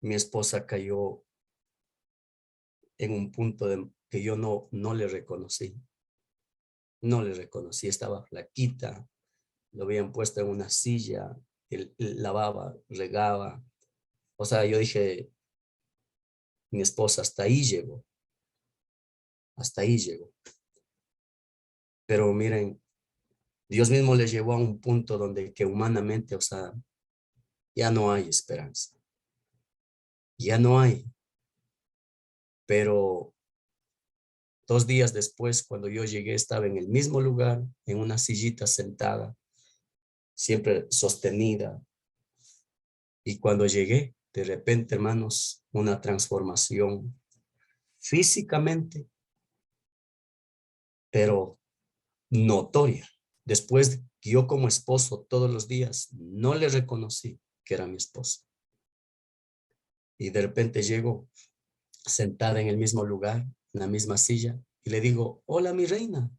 mi esposa cayó en un punto que yo no le reconocí. No le reconocí, estaba flaquita, lo habían puesto en una silla, él lavaba, regaba. O sea, yo dije, mi esposa hasta ahí llegó. Pero miren, Dios mismo le llevó a un punto donde que humanamente, o sea, ya no hay esperanza. Ya no hay. Pero 2 días después, cuando yo llegué, estaba en el mismo lugar, en una sillita sentada, siempre sostenida. Y cuando llegué, de repente, hermanos, una transformación físicamente, pero notoria. Después que yo como esposo todos los días no le reconocí que era mi esposo. Y de repente llego sentada en el mismo lugar, en la misma silla, y le digo, hola mi reina,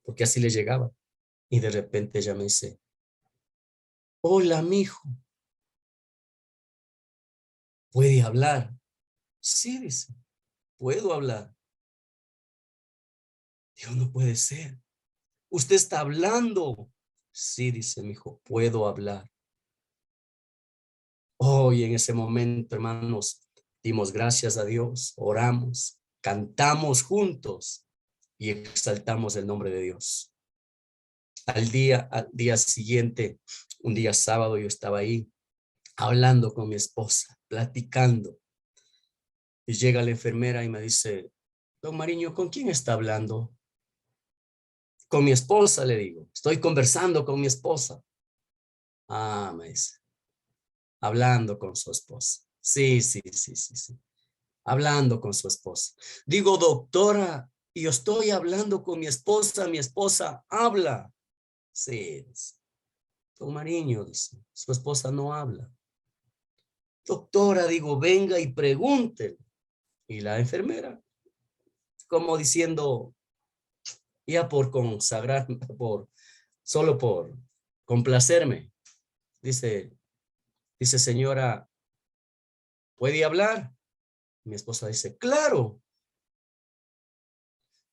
porque así le llegaba. Y de repente ella me dice, hola mi hijo, ¿puede hablar? Sí, dice, puedo hablar. Digo, no puede ser. usted está hablando. Sí, dice mi hijo, puedo hablar. Hoy en ese momento, hermanos, dimos gracias a Dios, oramos, cantamos juntos y exaltamos el nombre de Dios. Al día siguiente, un día sábado, yo estaba ahí hablando con mi esposa, platicando. Y llega la enfermera y me dice, don Mariño, ¿con quién está hablando? Con mi esposa, le digo. Estoy conversando con mi esposa. Ah, me dice, hablando con su esposa. Sí, sí, sí, sí, sí. Hablando con su esposa. Digo, doctora, yo estoy hablando con mi esposa habla. Sí, dice. Don Mariño, dice, su esposa no habla. Doctora, digo, venga y pregúntele. Y la enfermera, como diciendo, ya por consagrarme, solo por complacerme, dice, señora, ¿puede hablar? Mi esposa dice, claro.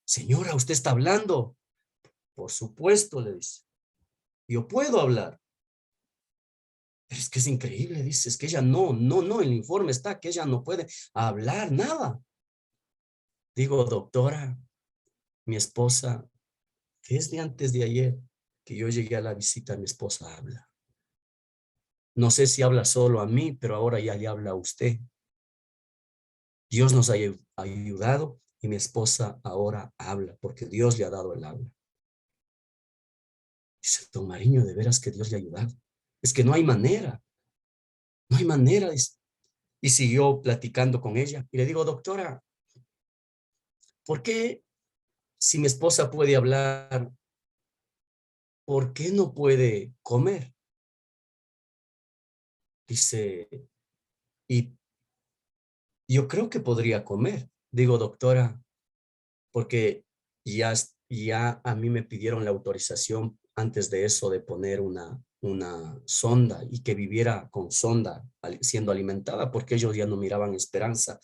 Señora, ¿usted está hablando? Por supuesto, le dice, yo puedo hablar. Pero es que es increíble, dice, es que ella no, el informe está que ella no puede hablar nada. Digo, doctora, mi esposa, desde antes de ayer que yo llegué a la visita, mi esposa habla. No sé si habla solo a mí, pero ahora ya le habla a usted. Dios nos ha ayudado y mi esposa ahora habla porque Dios le ha dado el habla. Dice, don Mariño, de veras que Dios le ha ayudado. Es que no hay manera, no hay manera. Y siguió platicando con ella. Y le digo, doctora, ¿por qué si mi esposa puede hablar, por qué no puede comer? Dice, y yo creo que podría comer. Digo, doctora, porque ya a mí me pidieron la autorización antes de eso de poner una sonda y que viviera con sonda siendo alimentada porque ellos ya no miraban esperanza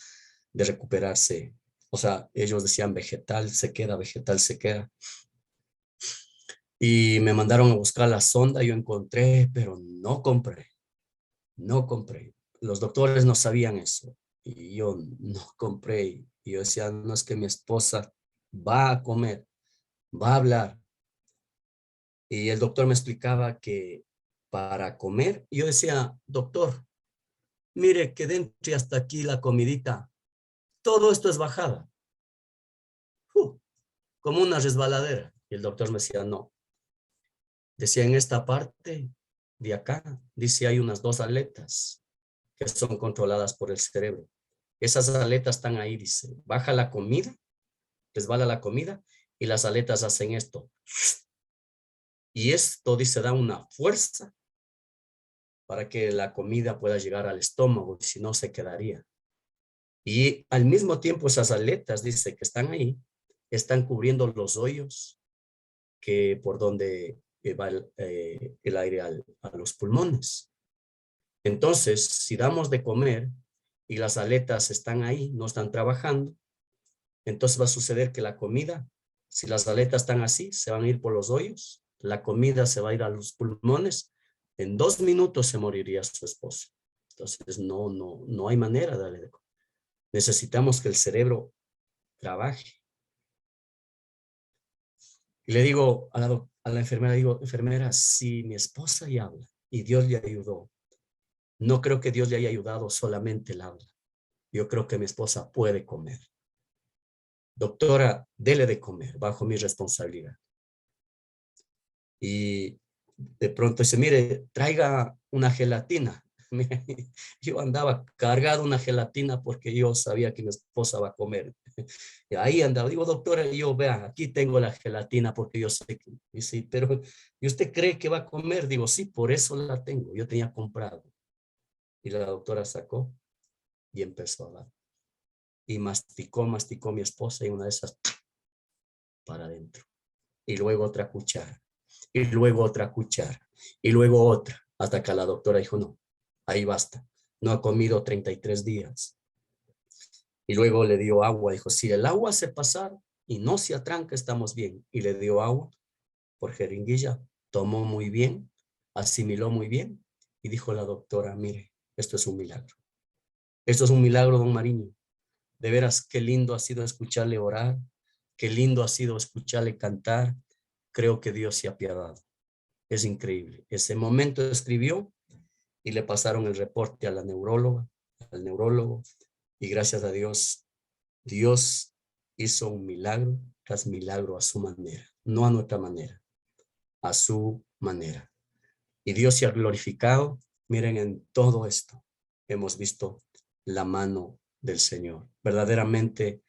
de recuperarse. O sea, ellos decían vegetal se queda. Y me mandaron a buscar la sonda, yo encontré, pero no compré. Los doctores no sabían eso y yo no compré. Y yo decía, no es que mi esposa va a comer, va a hablar. Y el doctor me explicaba que para comer, yo decía, doctor, mire que dentro hasta aquí la comidita, todo esto es bajada, uh, como una resbaladera. Y el doctor me decía, no. Decía, en esta parte de acá, dice, hay unas 2 aletas que son controladas por el cerebro. Esas aletas están ahí, dice, baja la comida, resbala la comida y las aletas hacen esto. Y esto, dice, da una fuerza para que la comida pueda llegar al estómago, si no se quedaría. Y al mismo tiempo esas aletas, dice, que están ahí, están cubriendo los hoyos que por donde va el aire a los pulmones. Entonces, si damos de comer y las aletas están ahí, no están trabajando, entonces va a suceder que la comida, si las aletas están así, se van a ir por los hoyos, la comida se va a ir a los pulmones, en 2 minutos se moriría su esposo. Entonces, no hay manera de darle de comer. Necesitamos que el cerebro trabaje. Y le digo a la enfermera, digo, enfermera, si mi esposa ya habla y Dios le ayudó, no creo que Dios le haya ayudado solamente el habla. Yo creo que mi esposa puede comer. Doctora, dele de comer bajo mi responsabilidad. Y de pronto dice, mire, traiga una gelatina. Yo andaba cargado una gelatina porque yo sabía que mi esposa va a comer. Y ahí andaba, digo, doctora, yo vea, aquí tengo la gelatina porque yo sé que, y sí, pero ¿y usted cree que va a comer? Digo, sí, por eso la tengo, yo tenía comprado. Y la doctora sacó y empezó a dar. Y masticó mi esposa y una de esas para adentro. Y luego otra cuchara. Y luego otra cuchara. Y luego otra. Hasta que la doctora dijo, no, ahí basta. No ha comido 33 días. Y luego le dio agua. Dijo, si el agua se pasa y no se atranca, estamos bien. Y le dio agua. por jeringuilla, tomó muy bien, asimiló muy bien y dijo la doctora, mire, esto es un milagro. Esto es un milagro, don Mariño. De veras, qué lindo ha sido escucharle orar, qué lindo ha sido escucharle cantar. Creo que Dios se ha apiadado. Es increíble. Ese momento escribió y le pasaron el reporte a la neuróloga, al neurólogo, y gracias a Dios, Dios hizo un milagro tras milagro a su manera, no a nuestra manera, a su manera. Y Dios se ha glorificado. Miren, en todo esto hemos visto la mano del Señor. Verdaderamente,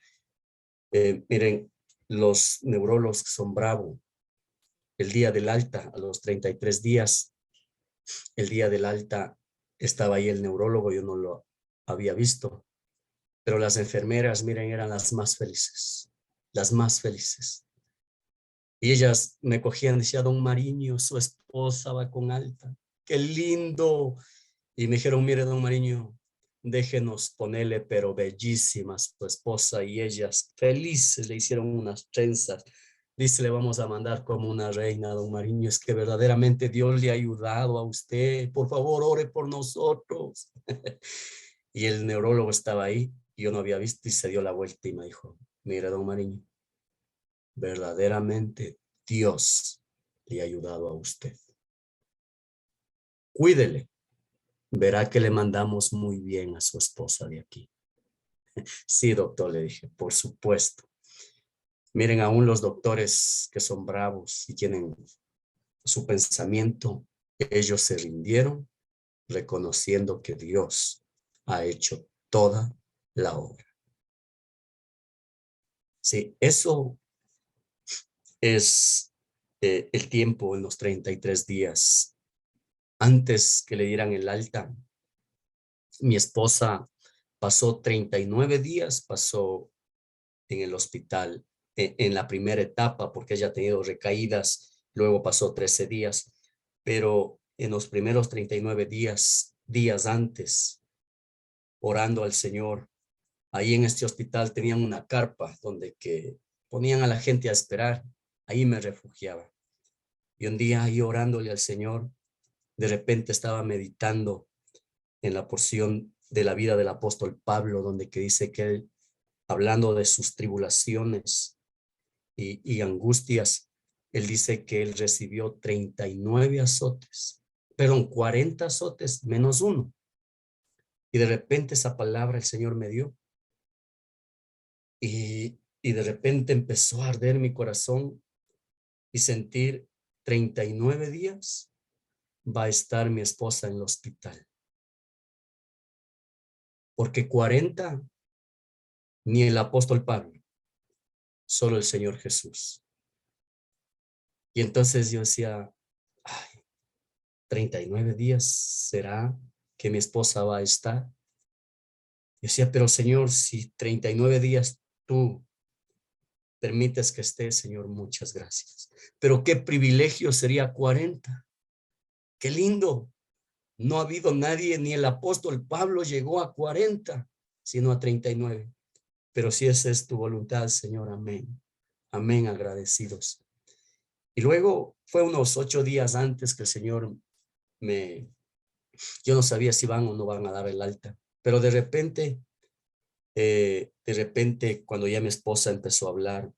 miren, los neurólogos son bravos. El día del alta, a los 33 días, el día del alta, estaba ahí el neurólogo, yo no lo había visto, pero las enfermeras, miren, eran las más felices, las más felices. Y ellas me cogían, decía, don Mariño, su esposa va con alta, qué lindo. Y me dijeron, mire, don Mariño, déjenos ponerle, pero bellísima su esposa, y ellas felices le hicieron unas trenzas. Dice, le vamos a mandar como una reina, don Mariño, es que verdaderamente Dios le ha ayudado a usted, por favor, ore por nosotros. Y el neurólogo estaba ahí, y yo no había visto, y se dio la vuelta y me dijo, mire, don Mariño, verdaderamente Dios le ha ayudado a usted. Cuídele, verá que le mandamos muy bien a su esposa de aquí. Sí, doctor, le dije, por supuesto. Miren, aún los doctores que son bravos y tienen su pensamiento, ellos se rindieron reconociendo que Dios ha hecho toda la obra. Sí, eso es el tiempo en los 33 días. Antes que le dieran el alta, mi esposa pasó 39 días, pasó en el hospital en la primera etapa porque ella ha tenido recaídas, luego pasó 13 días, pero en los primeros 39 días antes, orando al Señor, ahí en este hospital tenían una carpa donde que ponían a la gente a esperar, ahí me refugiaba. Y un día ahí orándole al Señor, de repente estaba meditando en la porción de la vida del apóstol Pablo, donde que dice que él, hablando de sus tribulaciones y angustias, él dice que él recibió 39 azotes, perdón, 40 azotes menos uno. Y de repente esa palabra el Señor me dio y de repente empezó a arder mi corazón y sentir 39 días va a estar mi esposa en el hospital. Porque 40 ni el apóstol Pablo, solo el Señor Jesús. Y entonces yo decía, ay, 39 días, ¿será que mi esposa va a estar? Yo decía, pero Señor, si 39 días tú permites que esté, Señor, muchas gracias. Pero qué privilegio sería 40. Qué lindo. No ha habido nadie, ni el apóstol Pablo llegó a 40, sino a 39. Pero si esa es tu voluntad, Señor, amén. Amén, agradecidos. Y luego fue unos 8 días antes que el Señor yo no sabía si van o no van a dar el alta, pero de repente, cuando ya mi esposa empezó a hablar,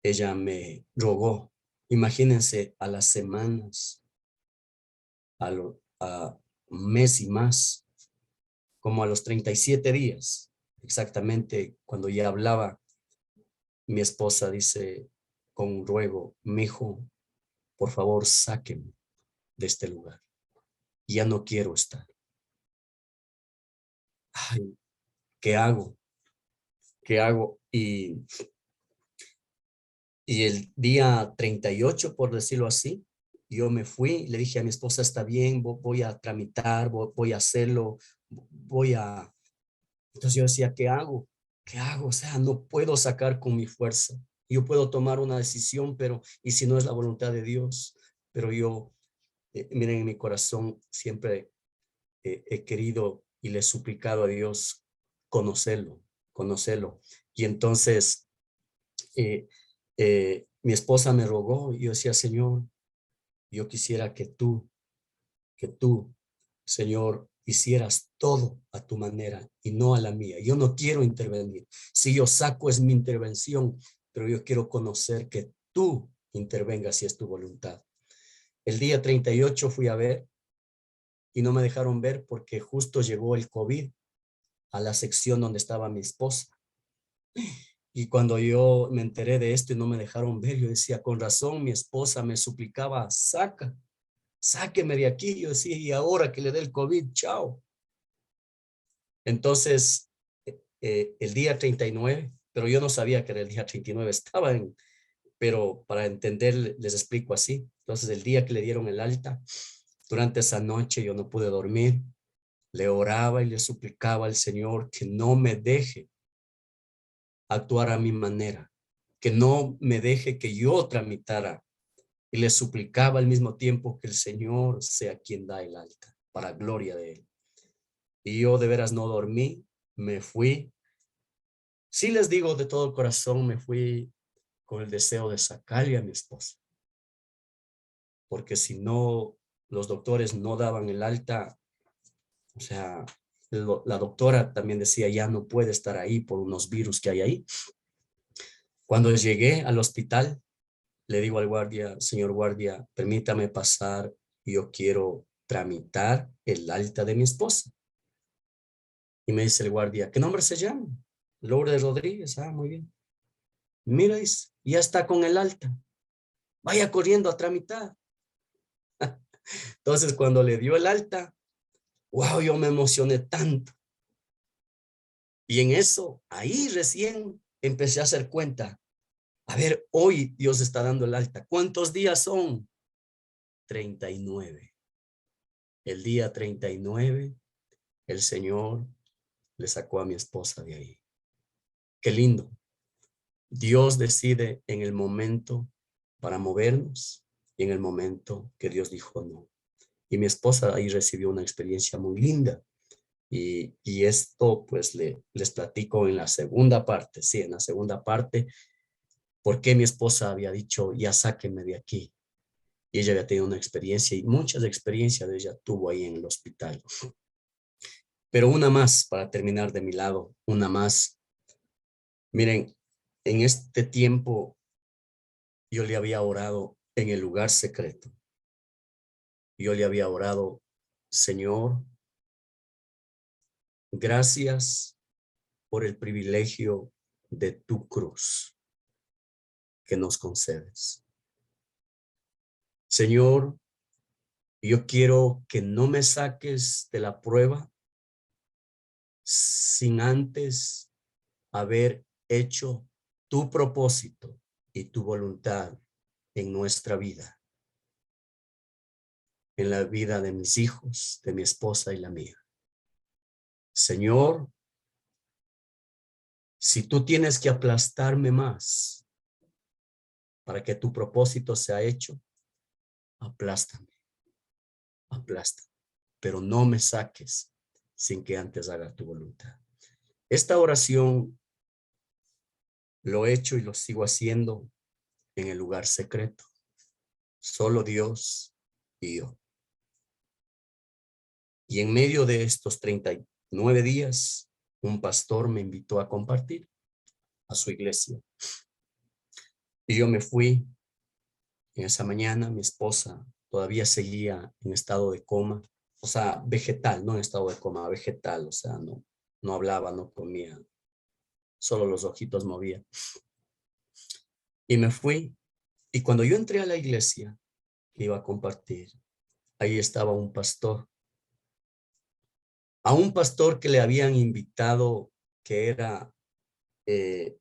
ella me rogó, imagínense, a las semanas, a un mes y más, como a los 37 días, exactamente cuando ya hablaba, mi esposa dice con un ruego, mi hijo, por favor, sáquenme de este lugar. Ya no quiero estar. Ay, ¿qué hago? ¿Qué hago? Y el día 38, por decirlo así, yo me fui, le dije a mi esposa, está bien, voy a tramitar, voy a hacerlo, voy a... Entonces yo decía, ¿qué hago? ¿Qué hago? O sea, no puedo sacar con mi fuerza. Yo puedo tomar una decisión, pero, ¿y si no es la voluntad de Dios? Pero yo, miren, en mi corazón siempre he querido y le he suplicado a Dios conocerlo, conocerlo. Y entonces, mi esposa me rogó y yo decía, Señor, yo quisiera que tú, Señor, hicieras todo a tu manera y no a la mía. Yo no quiero intervenir. Si yo saco es mi intervención, pero yo quiero conocer que tú intervengas si es tu voluntad. El día 38 fui a ver y no me dejaron ver porque justo llegó el COVID a la sección donde estaba mi esposa. Y cuando yo me enteré de esto y no me dejaron ver, yo decía, con razón, mi esposa me suplicaba, sáqueme de aquí. Yo decía, y ahora que le dé el COVID, chao. Entonces, el día 39, pero yo no sabía que era el día 39, estaba en, pero para entender les explico así. Entonces, el día que le dieron el alta, durante esa noche yo no pude dormir, le oraba y le suplicaba al Señor que no me deje actuar a mi manera, que no me deje que yo tramitara, y le suplicaba al mismo tiempo que el Señor sea quien da el alta, para gloria de Él. Y yo de veras no dormí, me fui. Sí les digo de todo corazón, me fui con el deseo de sacarle a mi esposa, porque si no, los doctores no daban el alta, o sea, la doctora también decía, ya no puede estar ahí por unos virus que hay ahí. Cuando llegué al hospital, le digo al guardia, señor guardia, permítame pasar, yo quiero tramitar el alta de mi esposa. Y me dice el guardia, ¿qué nombre se llama? Lourdes Rodríguez. Ah, muy bien. Mira, dice, ya está con el alta. Vaya corriendo a tramitar. Entonces, cuando le dio el alta, wow, yo me emocioné tanto. Y en eso, ahí recién empecé a hacer cuenta. A ver, hoy Dios está dando el alta. ¿Cuántos días son? 39. El día 39, el Señor le sacó a mi esposa de ahí. Qué lindo. Dios decide en el momento para movernos y en el momento que Dios dijo no. Y mi esposa ahí recibió una experiencia muy linda. Y esto pues les platico en la segunda parte, sí, en la segunda parte, por qué mi esposa había dicho, ya sáquenme de aquí. Y ella había tenido una experiencia y muchas experiencias de ella tuvo ahí en el hospital. Pero una más, para terminar de mi lado, una más. Miren, en este tiempo yo le había orado en el lugar secreto. Yo le había orado, Señor, gracias por el privilegio de tu cruz que nos concedes. Señor, yo quiero que no me saques de la prueba sin antes haber hecho tu propósito y tu voluntad en nuestra vida, en la vida de mis hijos, de mi esposa y la mía. Señor, si tú tienes que aplastarme más para que tu propósito sea hecho, aplástame, aplástame, pero no me saques sin que antes haga tu voluntad. Esta oración lo he hecho y lo sigo haciendo en el lugar secreto. Solo Dios y yo. Y en medio de estos 39 días, un pastor me invitó a compartir a su iglesia. Y yo me fui en esa mañana. Mi esposa todavía seguía en estado de coma, o sea, vegetal, no en estado de coma, vegetal, o sea, no hablaba, no comía, solo los ojitos movía. Y me fui, y cuando yo entré a la iglesia, que iba a compartir, ahí estaba a un pastor que le habían invitado, que era, eh,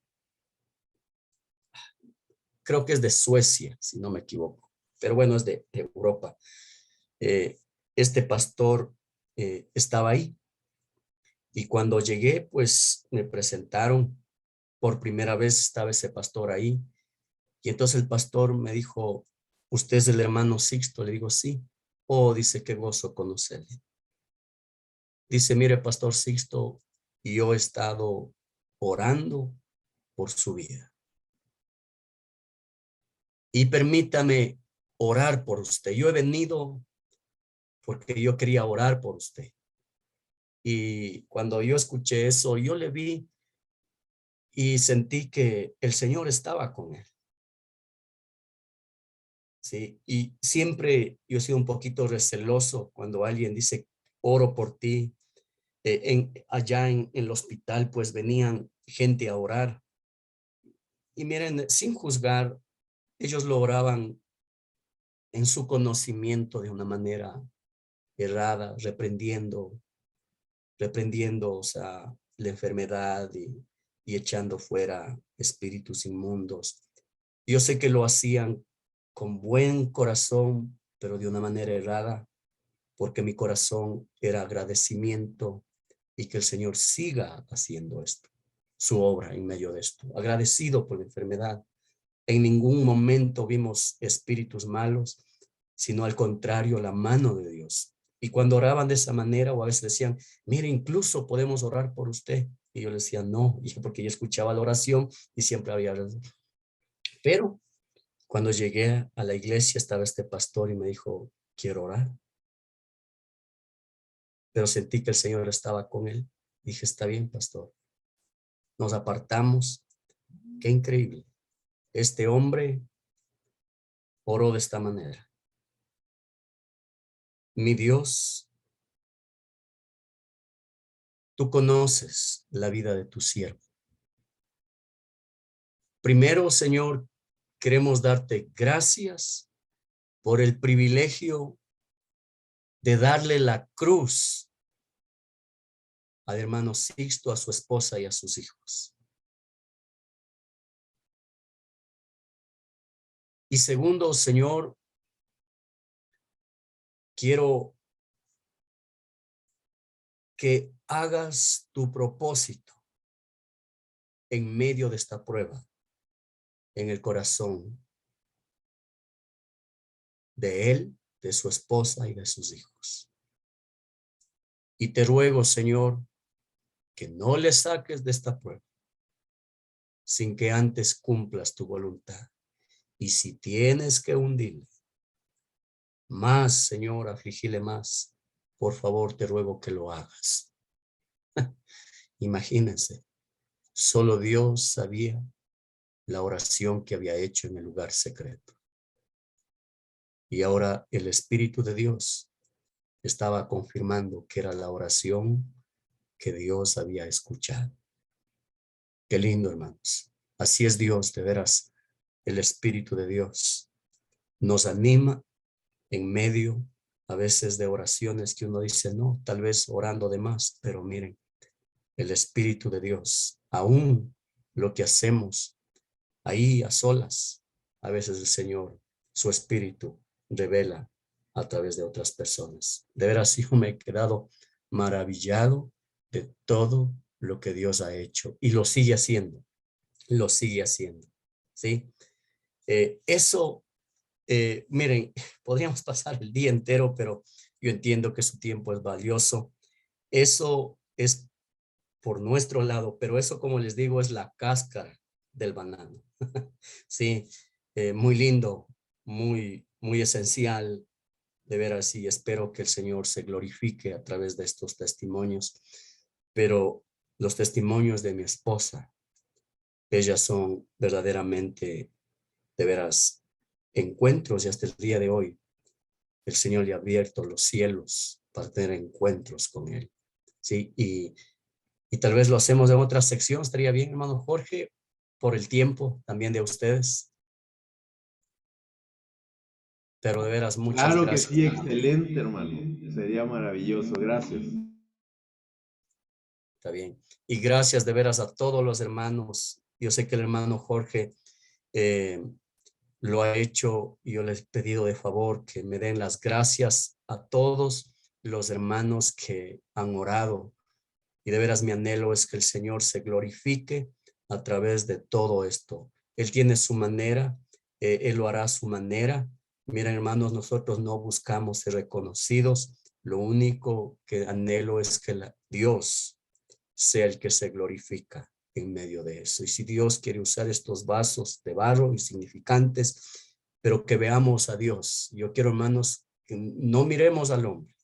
creo que es de Suecia, si no me equivoco, pero bueno, es de Europa. Este pastor estaba ahí, y cuando llegué, pues me presentaron. Por primera vez estaba ese pastor ahí. Y entonces el pastor me dijo, ¿usted es el hermano Sixto? Le digo, sí. Oh, dice, qué gozo conocerle. Dice, mire, pastor Sixto, yo he estado orando por su vida. y permítame orar por usted. Yo he venido porque yo quería orar por usted. Y cuando yo escuché eso, yo le vi y sentí que el Señor estaba con él. Sí, y siempre yo he sido un poquito receloso cuando alguien dice, oro por ti. Allá en el hospital, pues venían gente a orar. Y miren, sin juzgar, ellos lo oraban en su conocimiento de una manera errada, reprendiendo, o sea, la enfermedad y echando fuera espíritus inmundos. Yo sé que lo hacían con buen corazón, pero de una manera errada, porque mi corazón era agradecimiento y que el Señor siga haciendo esto, su obra en medio de esto. Agradecido por la enfermedad. En ningún momento vimos espíritus malos, sino al contrario, la mano de Dios. Y cuando oraban de esa manera, o a veces decían, mire, incluso podemos orar por usted. Y yo les decía, no, porque yo escuchaba la oración y siempre había razón. Pero cuando llegué a la iglesia estaba este pastor y me dijo, quiero orar. Pero sentí que el Señor estaba con él. Dije, está bien, pastor. Nos apartamos. Qué increíble. Este hombre oró de esta manera. Mi Dios, tú conoces la vida de tu siervo. Primero, Señor, queremos darte gracias por el privilegio de darle la cruz al hermano Sixto, a su esposa y a sus hijos. Y segundo, Señor, quiero que hagas tu propósito en medio de esta prueba, en el corazón de él, de su esposa y de sus hijos. Y te ruego, Señor, que no le saques de esta prueba sin que antes cumplas tu voluntad. Y si tienes que hundirle más, Señor, afligirle más, por favor te ruego que lo hagas. Imagínense, solo Dios sabía la oración que había hecho en el lugar secreto. Y ahora el Espíritu de Dios estaba confirmando que era la oración que Dios había escuchado. Qué lindo, hermanos. Así es Dios, de veras. El Espíritu de Dios nos anima en medio a veces de oraciones que uno dice, no, tal vez orando de más, pero miren, el Espíritu de Dios, aún lo que hacemos ahí a solas, a veces el Señor, su Espíritu, revela a través de otras personas. De veras, yo me he quedado maravillado de todo lo que Dios ha hecho y lo sigue haciendo, ¿sí? Eso, miren, podríamos pasar el día entero, pero yo entiendo que su tiempo es valioso. Eso es por nuestro lado, pero eso, como les digo, es la cáscara del banano. Sí, muy lindo, muy esencial, de veras, y espero que el Señor se glorifique a través de estos testimonios. Pero los testimonios de mi esposa, ellas son verdaderamente, de veras, encuentros, y hasta el día de hoy el Señor le ha abierto los cielos para tener encuentros con Él. Sí, y tal vez lo hacemos en otra sección, estaría bien, hermano Jorge, por el tiempo también de ustedes. Pero de veras, muchas Claro que gracias, sí, hermano. excelente, hermano. Sería maravilloso. Gracias. Está bien. Y gracias de veras a todos los hermanos. Yo sé que el hermano Jorge eh, lo ha hecho y yo les he pedido de favor que me den las gracias a todos los hermanos que han orado. Y de veras mi anhelo es que el Señor se glorifique a través de todo esto. Él tiene su manera, Él lo hará a su manera. Miren, hermanos, nosotros no buscamos ser reconocidos. Lo único que anhelo es que Dios sea el que se glorifica en medio de eso. Y si Dios quiere usar estos vasos de barro insignificantes pero que veamos a Dios. Yo quiero, hermanos, que no miremos al hombre,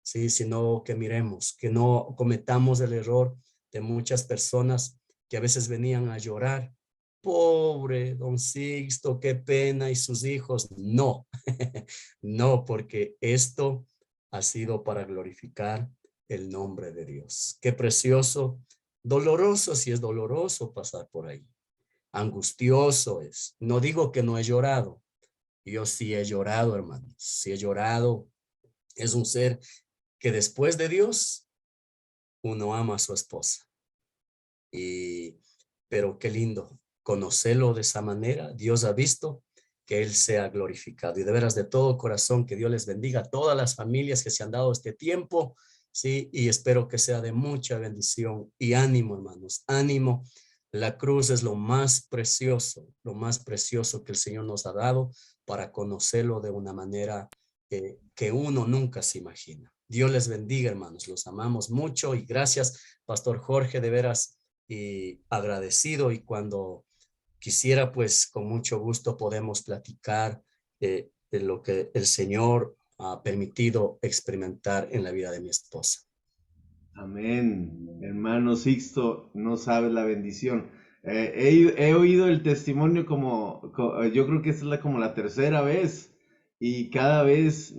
sí, sino que miremos, que no cometamos el error de muchas personas que a veces venían a llorar. Pobre don Sixto, qué pena, y sus hijos. No, no, porque esto ha sido para glorificar el nombre de Dios. Qué precioso, doloroso, si es doloroso pasar por ahí. Angustioso es. No digo que no he llorado. Yo sí he llorado, hermanos. Sí he llorado. Es un ser que después de Dios, uno ama a su esposa. Pero qué lindo conocerlo de esa manera. Dios ha visto que Él sea glorificado. Y de veras, de todo corazón, que Dios les bendiga a todas las familias que se han dado este tiempo, ¿sí? Y espero que sea de mucha bendición. Y ánimo, hermanos, ánimo. La cruz es lo más precioso que el Señor nos ha dado para conocerlo de una manera que uno nunca se imagina. Dios les bendiga, hermanos. Los amamos mucho y gracias, Pastor Jorge, de veras, y agradecido. Y cuando quisiera, pues con mucho gusto podemos platicar de lo que el Señor ha permitido experimentar en la vida de mi esposa. Amén. Hermano Sixto, no sabes la bendición. He oído el testimonio yo creo que esta es como la tercera vez y cada vez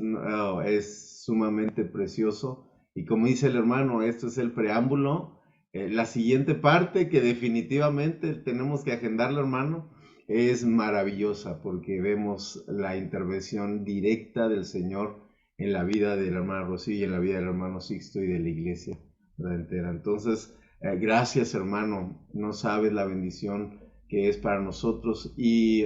es sumamente precioso. Y como dice el hermano, esto es el preámbulo. La siguiente parte que definitivamente tenemos que agendarlo, hermano, es maravillosa porque vemos la intervención directa del Señor en la vida de la hermana Rocío y en la vida del hermano Sixto y de la iglesia entera. Entonces, gracias, hermano. No sabes la bendición que es para nosotros. Y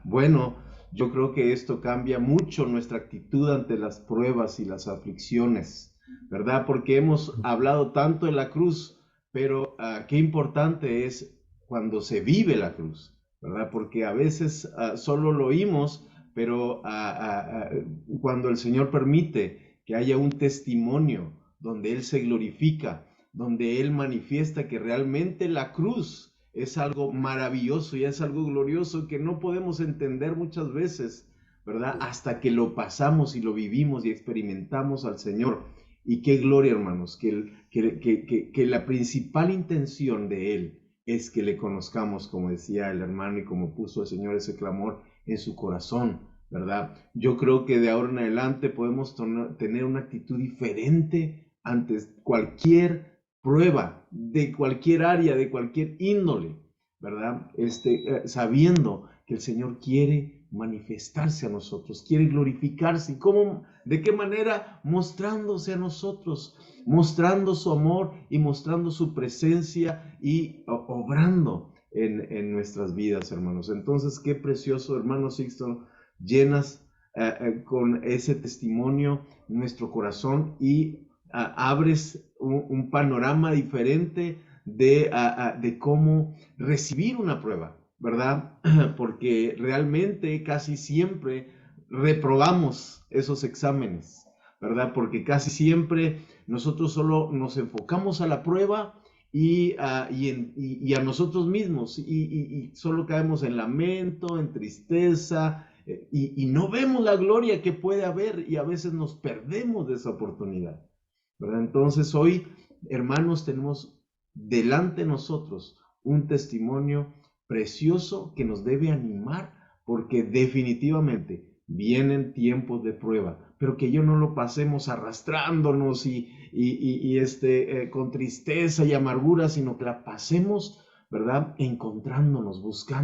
bueno, yo creo que esto cambia mucho nuestra actitud ante las pruebas y las aflicciones, ¿verdad? Porque hemos hablado tanto de la cruz, pero qué importante es cuando se vive la cruz, ¿verdad? Porque a veces solo lo oímos, pero cuando el Señor permite que haya un testimonio donde Él se glorifica, donde Él manifiesta que realmente la cruz es algo maravilloso y es algo glorioso que no podemos entender muchas veces, ¿verdad? Hasta que lo pasamos y lo vivimos y experimentamos al Señor. Y qué gloria, hermanos, que la principal intención de Él es que le conozcamos, como decía el hermano y como puso el Señor ese clamor en su corazón, ¿verdad? Yo creo que de ahora en adelante podemos tener una actitud diferente ante cualquier prueba, de cualquier área, de cualquier índole, ¿verdad? Sabiendo que el Señor quiere manifestarse a nosotros, quiere glorificarse. ¿Y cómo? ¿De qué manera? Mostrándose a nosotros, mostrando su amor y mostrando su presencia y obrando en nuestras vidas, hermanos. Entonces, qué precioso, hermano Sixto, llenas con ese testimonio nuestro corazón y abres un panorama diferente de cómo recibir una prueba, ¿verdad? Porque realmente casi siempre reprobamos esos exámenes, ¿verdad? Porque casi siempre nosotros solo nos enfocamos a la prueba y a nosotros mismos y solo caemos en lamento, en tristeza y no vemos la gloria que puede haber y a veces nos perdemos de esa oportunidad, ¿verdad? Entonces hoy, hermanos, tenemos delante de nosotros un testimonio precioso que nos debe animar porque definitivamente vienen tiempos de prueba, pero que yo no lo pasemos arrastrándonos con tristeza y amargura, sino que la pasemos, ¿verdad? Encontrándonos, buscando